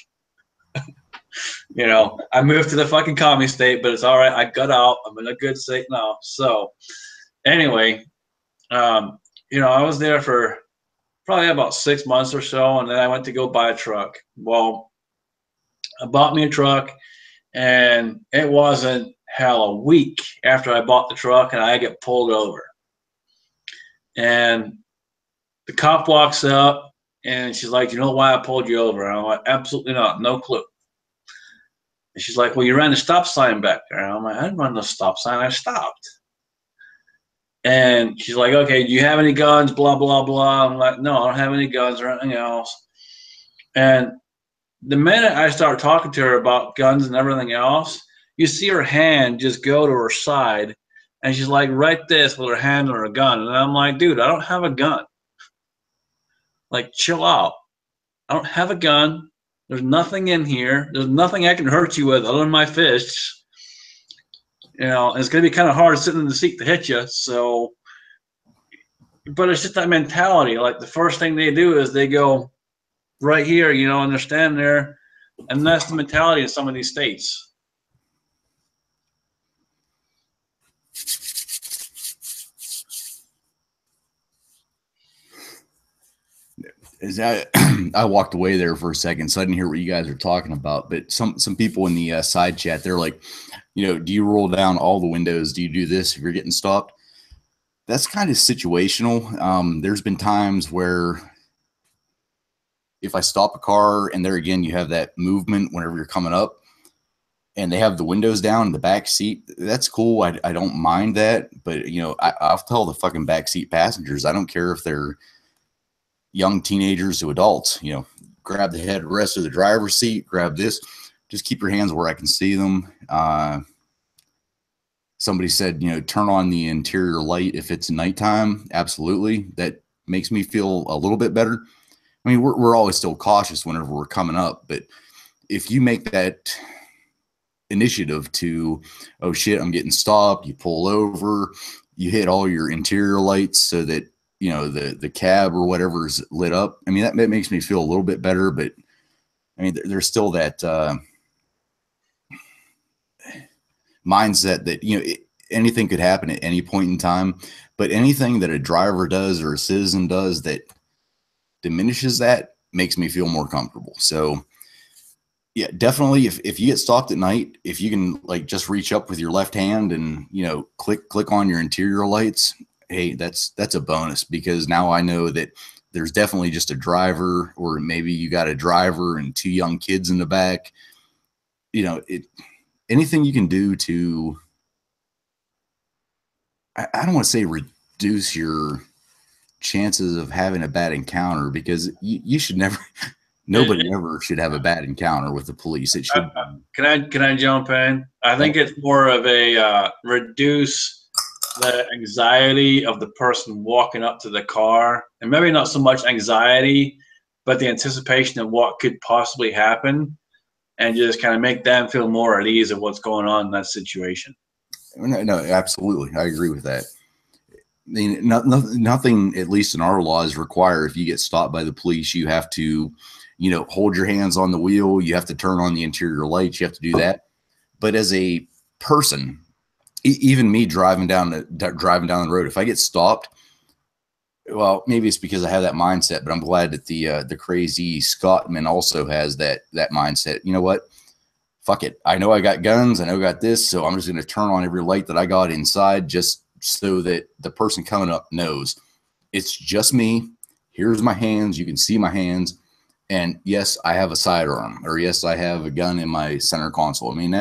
You know, I moved to the fucking commie state, but it's all right. I got out. I'm in a good state now. So anyway, you know, I was there for probably about 6 months or so, and then I went to go buy a truck. Well, I bought me a truck, and it wasn't hell a week after I bought the truck, and I get pulled over. And the cop walks up, and she's like, "You know why I pulled you over?" And I'm like, "Absolutely not, no clue." And she's like, "Well, you ran the stop sign back there." And I'm like, "I didn't run the stop sign. I stopped." And she's like, "Okay, do you have any guns?" Blah, blah, blah. I'm like, "No, I don't have any guns or anything else." And the minute I start talking to her about guns and everything else, you see her hand just go to her side, and she's like, right this with her hand on her gun. And I'm like, "Dude, I don't have a gun. Like, chill out. I don't have a gun. There's nothing in here. There's nothing I can hurt you with other than my fists. You know, and it's going to be kind of hard sitting in the seat to hit you." So, but it's just that mentality. Like, the first thing they do is they go right here, you know, and they're standing there. And that's the mentality in some of these states. I walked away there for a second, so I didn't hear what you guys are talking about. But some people in the side chat, they're like, you know, do you roll down all the windows? Do you do this if you're getting stopped? That's kind of situational. There's been times where if I stop a car and there again, you have that movement whenever you're coming up and they have the windows down in the back seat. That's cool. I don't mind that. But, you know, I'll tell the fucking backseat passengers, I don't care if they're young teenagers to adults, you know, grab the headrest of the driver's seat, grab this, just keep your hands where I can see them. Somebody said, you know, turn on the interior light if it's nighttime. Absolutely. That makes me feel a little bit better. I mean, we're always still cautious whenever we're coming up, but if you make that initiative to, oh shit, I'm getting stopped, you pull over, you hit all your interior lights so that, you know, the cab or whatever is lit up. I mean, that makes me feel a little bit better, but I mean, there's still that mindset that, you know, anything could happen at any point in time, but anything that a driver does or a citizen does that diminishes that makes me feel more comfortable. So yeah, definitely. If you get stopped at night, if you can like just reach up with your left hand and, you know, click on your interior lights, hey, that's a bonus, because now I know that there's definitely just a driver, or maybe you got a driver and two young kids in the back. You know, anything you can do to, I don't want to say reduce your chances of having a bad encounter, because you should never, nobody ever should have a bad encounter with the police. It should. Can I jump in? I think it's more of a reduce the anxiety of the person walking up to the car, and maybe not so much anxiety, but the anticipation of what could possibly happen, and just kind of make them feel more at ease of what's going on in that situation. No, absolutely. I agree with that. I mean, nothing, at least in our laws, require if you get stopped by the police, you have to, you know, hold your hands on the wheel. You have to turn on the interior lights. You have to do that. But as a person, even me driving down the road, if I get stopped, well, maybe it's because I have that mindset, but I'm glad that the crazy Scotsman also has that mindset. You know what? Fuck it. I know I got guns. I know I got this. So I'm just going to turn on every light that I got inside just so that the person coming up knows it's just me. Here's my hands. You can see my hands. And yes, I have a sidearm, or yes, I have a gun in my center console. I mean,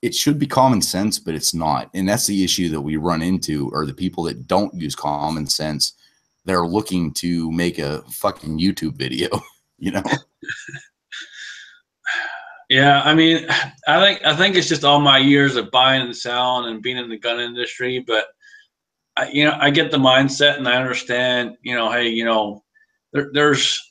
it should be common sense, but it's not. And that's the issue that we run into, are the people that don't use common sense. They're looking to make a fucking YouTube video, you know? Yeah, I mean, I think it's just all my years of buying and selling and being in the gun industry. But I get the mindset, and I understand. Hey, there's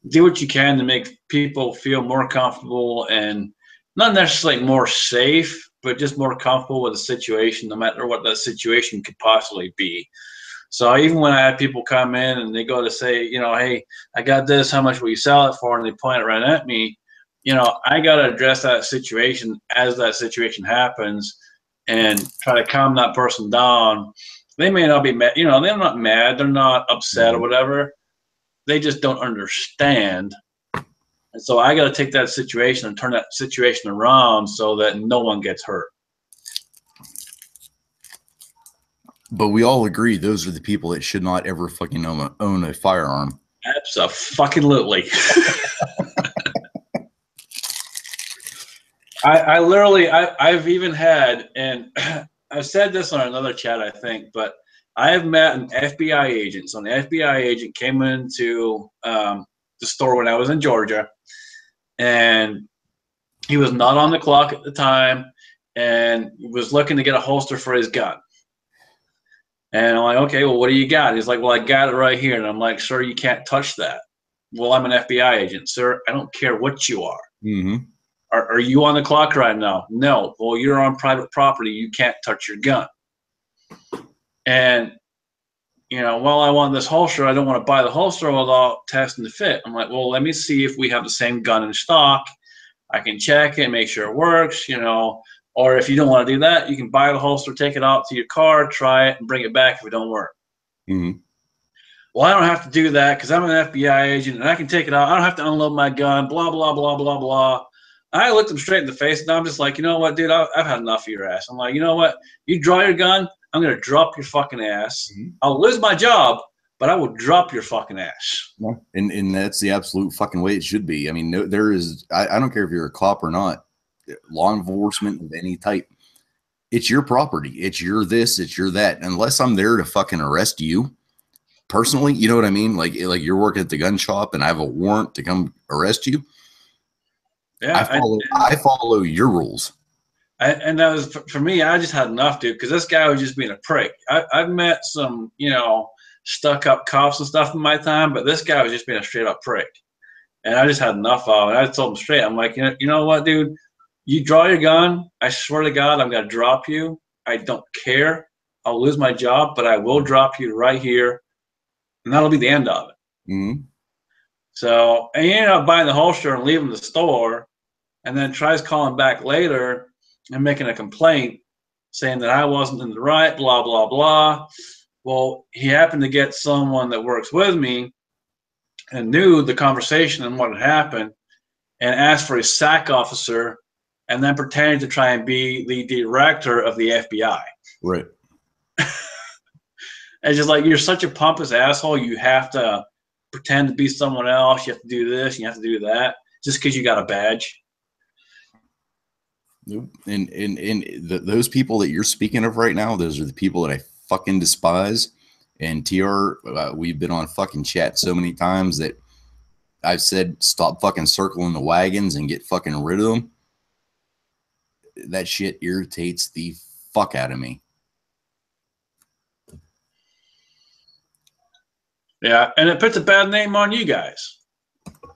do what you can to make people feel more comfortable, and not necessarily more safe, but just more comfortable with the situation, no matter what that situation could possibly be. So even when I have people come in and they go to say, hey, I got this, how much will you sell it for? And they point it right at me. I got to address that situation as that situation happens and try to calm that person down. They may not be mad, they're not mad, they're not upset or whatever. They just don't understand. And so I got to take that situation and turn that situation around so that no one gets hurt. But we all agree those are the people that should not ever fucking own a firearm. Absolutely. I literally, I've even had, and I've said this on another chat, I think, but I have met an FBI agent. So an FBI agent came into the store when I was in Georgia, and he was not on the clock at the time, and was looking to get a holster for his gun. And I'm like, okay, well, what do you got? He's like, well, I got it right here. And I'm like, sir, you can't touch that. Well, I'm an FBI agent, sir. I don't care what you are. Mm-hmm. Are you on the clock right now? No. Well, you're on private property. You can't touch your gun. And, while I want this holster, I don't want to buy the holster without testing the fit. I'm like, well, let me see if we have the same gun in stock. I can check it, make sure it works, or if you don't want to do that, you can buy the holster, take it out to your car, try it, and bring it back if it don't work. Mm-hmm. Well, I don't have to do that because I'm an FBI agent and I can take it out. I don't have to unload my gun, blah, blah, blah, blah, blah. I looked him straight in the face, and I'm just like, you know what, dude, I've had enough of your ass. I'm like, you know what? You draw your gun, I'm going to drop your fucking ass. Mm-hmm. I'll lose my job, but I will drop your fucking ass. Yeah. And that's the absolute fucking way it should be. I mean, I don't care if you're a cop or not, law enforcement of any type. It's your property. It's your this, it's your that. Unless I'm there to fucking arrest you personally, you know what I mean? Like you're working at the gun shop and I have a warrant to come arrest you. Yeah, I follow your rules. And that was for me. I just had enough, dude, because this guy was just being a prick. I've met some, stuck-up cops and stuff in my time, but this guy was just being a straight-up prick, and I just had enough of it. I told him straight. I'm like, you know what, dude? You draw your gun. I swear to God, I'm gonna drop you. I don't care. I'll lose my job, but I will drop you right here, and that'll be the end of it. Mm-hmm. So, and he ended up buying the holster and leaving the store, and then tries calling back later and making a complaint saying that I wasn't in the right, blah, blah, blah. Well, he happened to get someone that works with me and knew the conversation and what had happened and asked for his SAC officer and then pretended to try and be the director of the FBI. Right. And just like, you're such a pompous asshole, you have to pretend to be someone else. You have to do this, you have to do that, just because you got a badge. And those people that you're speaking of right now, those are the people that I fucking despise. And TR, we've been on fucking chat so many times that I've said, stop fucking circling the wagons and get fucking rid of them. That shit irritates the fuck out of me. Yeah, and it puts a bad name on you guys.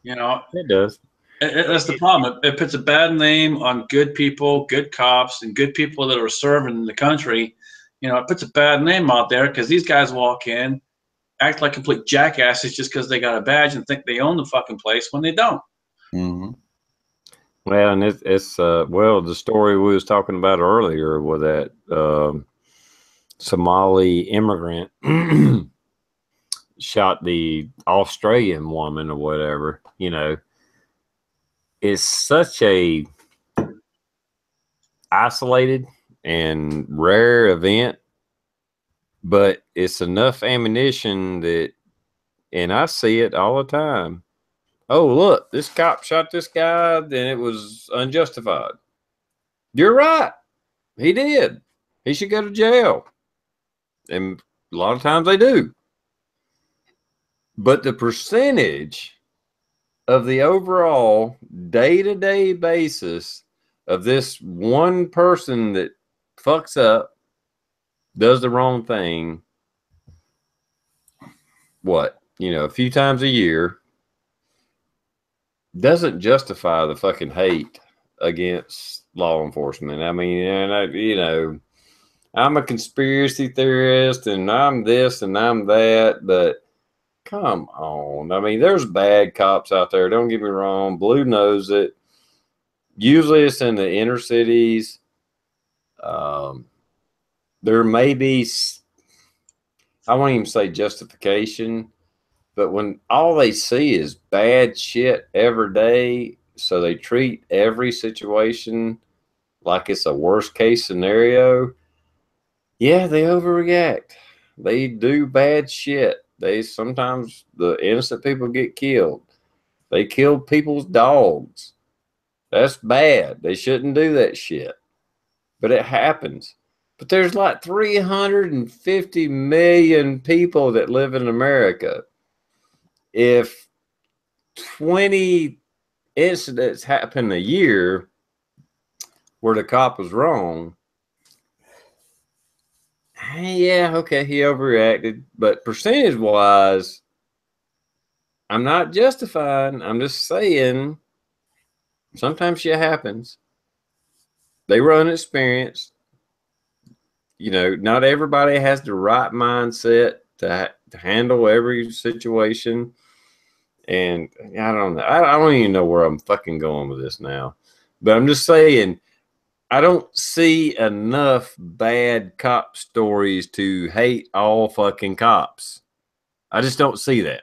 You know, It does. that's the problem. It puts a bad name on good people, good cops, and good people that are serving the country. You know, it puts a bad name out there because these guys walk in, act like complete jackasses just because they got a badge and think they own the fucking place when they don't. Mm-hmm. Well, and it's well, the story we was talking about earlier with that Somali immigrant shot the Australian woman or whatever. You know, it's such a isolated and rare event, but it's enough ammunition that, and I see it all the time. Oh, look, this cop shot this guy, then it was unjustified. You're right. He did. He should go to jail. And a lot of times they do. But the percentage of the overall day-to-day basis of this one person that fucks up, does the wrong thing, a few times a year, doesn't justify the fucking hate against law enforcement. I mean, and I'm a conspiracy theorist and I'm this and I'm that, but come on. I mean, there's bad cops out there. Don't get me wrong. Blue knows it. Usually it's in the inner cities. There may be, I won't even say justification, but when all they see is bad shit every day, so they treat every situation like it's a worst case scenario, yeah, they overreact. They do bad shit. Sometimes the innocent people get killed. They kill people's dogs. That's bad. They shouldn't do that shit. But it happens. But there's like 350 million people that live in America. If 20 incidents happen a year where the cop was wrong, yeah, okay, he overreacted. But percentage wise, I'm not justifying. I'm just saying sometimes shit happens. They were unexperienced. Not everybody has the right mindset to handle every situation. And I don't know. I don't even know where I'm fucking going with this now. But I'm just saying, I don't see enough bad cop stories to hate all fucking cops. I just don't see that.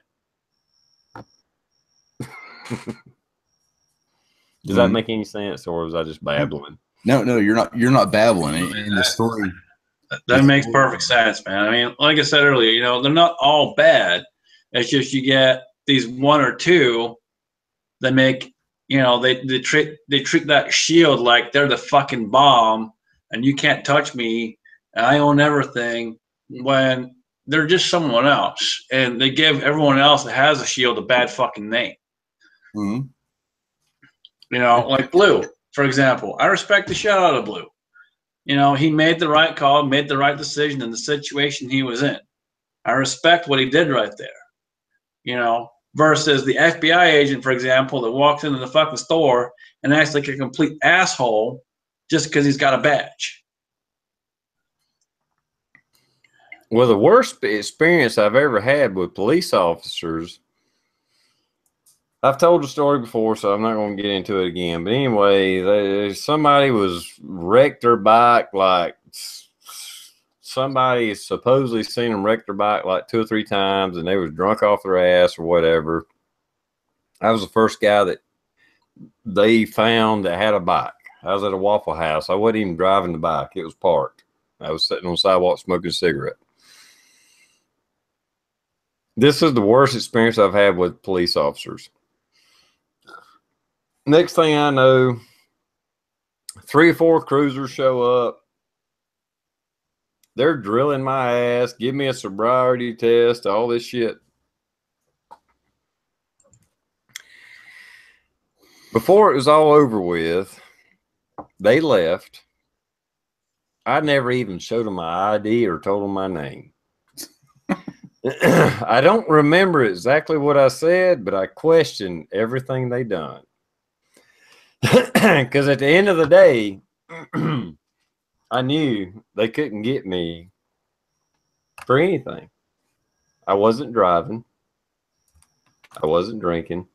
Does that make any sense, or was I just babbling? No, you're not babbling. In the story, that makes perfect sense, man. I mean, like I said earlier, they're not all bad. It's just you get these one or two that make, they treat that shield like they're the fucking bomb, and you can't touch me, and I own everything, when they're just someone else, and they give everyone else that has a shield a bad fucking name. Mm-hmm. Like Blue, for example. I respect the shit out of Blue. He made the right call, made the right decision in the situation he was in. I respect what he did right there. Versus the FBI agent, for example, that walks into the fucking store and acts like a complete asshole just because he's got a badge. Well, the worst experience I've ever had with police officers, I've told the story before, so I'm not going to get into it again. But anyway, somebody was wrecked their bike, like somebody supposedly seen them wreck their bike like 2 or 3 times, and they was drunk off their ass or whatever. I was the first guy that they found that had a bike. I was at a Waffle House. I wasn't even driving the bike. It was parked. I was sitting on the sidewalk smoking a cigarette. This is the worst experience I've had with police officers. Next thing I know, 3 or 4 cruisers show up. They're drilling my ass, give me a sobriety test, all this shit. Before it was all over with, they left. I never even showed them my ID or told them my name. I don't remember exactly what I said, but I questioned everything they done. Because at the end of the day, I knew they couldn't get me for anything. I wasn't driving. I wasn't drinking.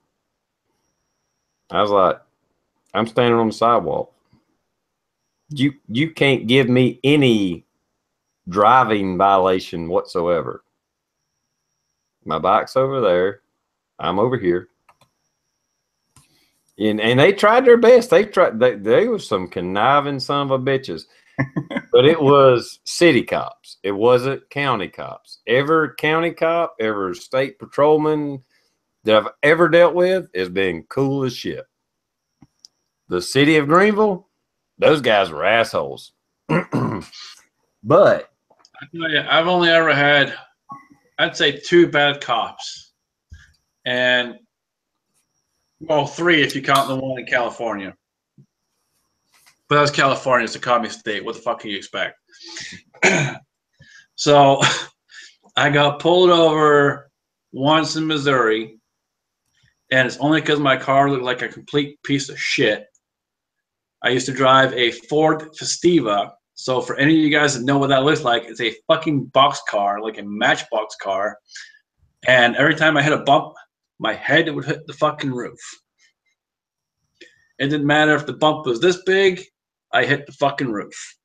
I was like, I'm standing on the sidewalk. You can't give me any driving violation whatsoever. My bike's over there. I'm over here. And they tried their best. They were some conniving son of a bitches. But it was city cops. It wasn't county cops. Every county cop, every state patrolman that I've ever dealt with has been cool as shit. The city of Greenville, those guys were assholes. But I've only ever had, I'd say, 2 bad cops. And, well, 3 if you count the one in California. But that's California. It's a communist state. What the fuck can you expect? So I got pulled over once in Missouri, and it's only because my car looked like a complete piece of shit. I used to drive a Ford Festiva. So for any of you guys that know what that looks like, it's a fucking box car, like a matchbox car. And every time I hit a bump, my head would hit the fucking roof. It didn't matter if the bump was this big, I hit the fucking roof.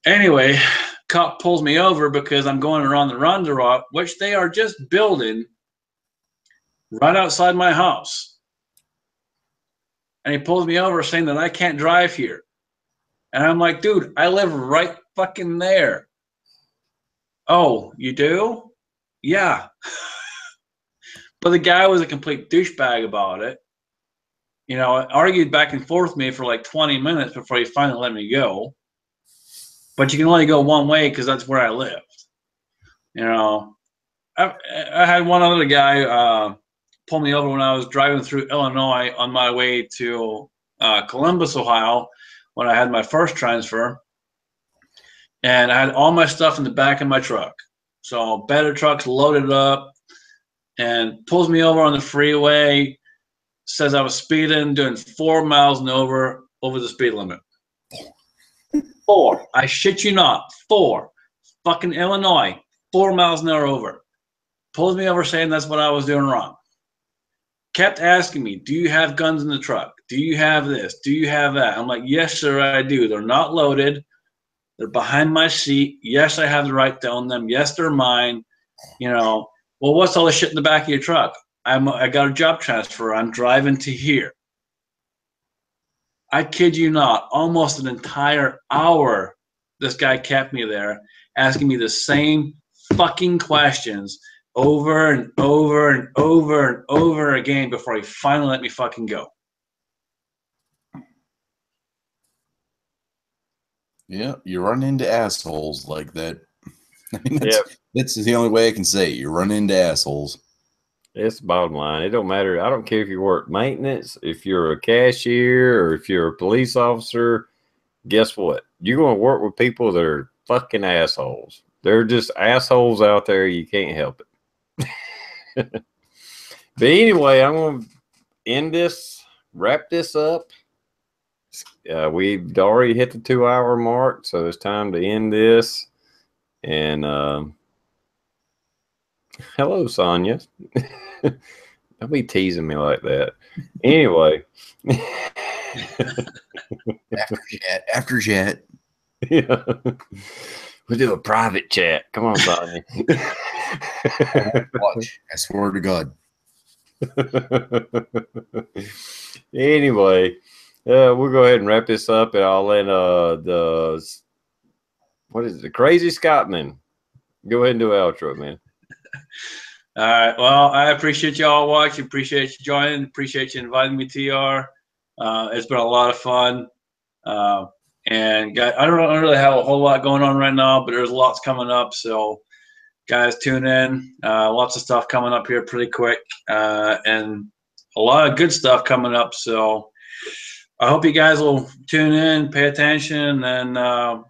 Anyway, cop pulls me over because I'm going around the roundabout, which they are just building right outside my house. And he pulls me over saying that I can't drive here. And I'm like, dude, I live right fucking there. Oh, you do? Yeah. But the guy was a complete douchebag about it. You know, argued back and forth with me for like 20 minutes before he finally let me go. But you can only go one way because that's where I lived. You know, I had one other guy pull me over when I was driving through Illinois on my way to Columbus, Ohio, when I had my first transfer. And I had all my stuff in the back of my truck. So better trucks loaded up, and pulls me over on the freeway, says I was speeding, doing 4 miles and over the speed limit. 4. I shit you not. 4. Fucking Illinois. 4 miles an hour over. Pulls me over saying that's what I was doing wrong. Kept asking me, do you have guns in the truck? Do you have this? Do you have that? I'm like, yes, sir, I do. They're not loaded. They're behind my seat. Yes, I have the right to own them. Yes, they're mine. You know, well, what's all the shit in the back of your truck? I got a job transfer. I'm driving to here. I kid you not, almost an entire hour this guy kept me there asking me the same fucking questions over and over and over and over again before he finally let me fucking go. Yeah, you run into assholes like that. I mean, that's the only way I can say it. You run into assholes. it's the bottom line. It don't matter. I don't care if you work maintenance, if you're a cashier, or if you're a police officer. Guess what? You're going to work with people that are fucking assholes. They're just assholes out there. You can't help it. But anyway, I'm going to end this, wrap this up. We've already hit the 2-hour mark, so it's time to end this. And hello, Sonia. Don't be teasing me like that. Anyway. After chat. Yeah. We'll do a private chat. Come on, Sonia. Watch. I swear to God. Anyway, we'll go ahead and wrap this up, and I'll let the Crazy Scotsman go ahead and do an outro, man. All right. Well, I appreciate y'all watching. Appreciate you joining. Appreciate you inviting me, TR. It's been a lot of fun. And guys, I don't really have a whole lot going on right now, but there's lots coming up. So guys, tune in. Lots of stuff coming up here pretty quick, and a lot of good stuff coming up. So I hope you guys will tune in, pay attention, and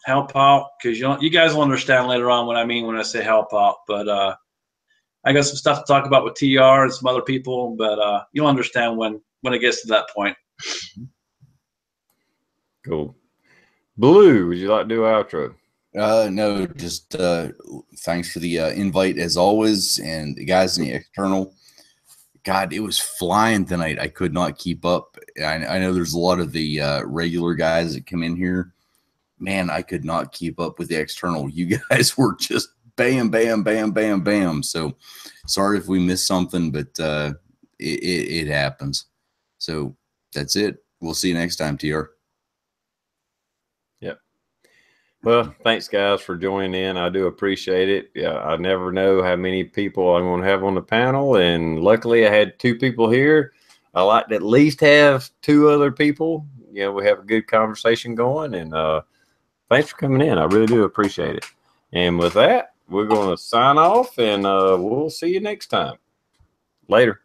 help out, because you guys will understand later on what I mean when I say help out. But I got some stuff to talk about with TR and some other people, but you'll understand when it gets to that point. Cool. Blue, would you like to do an outro? No, just thanks for the invite as always, and the guys in the external. God, it was flying tonight. I could not keep up. I know there's a lot of the regular guys that come in here. Man, I could not keep up with the external. You guys were just bam, bam, bam, bam, bam. So sorry if we missed something, but it happens. So that's it. We'll see you next time, TR. Yep. Well, thanks guys for joining in. I do appreciate it. Yeah, I never know how many people I'm going to have on the panel, and luckily I had 2 people here. I like to at least have 2 other people. You know, we have a good conversation going, and thanks for coming in. I really do appreciate it. And with that, we're going to sign off, and we'll see you next time. Later.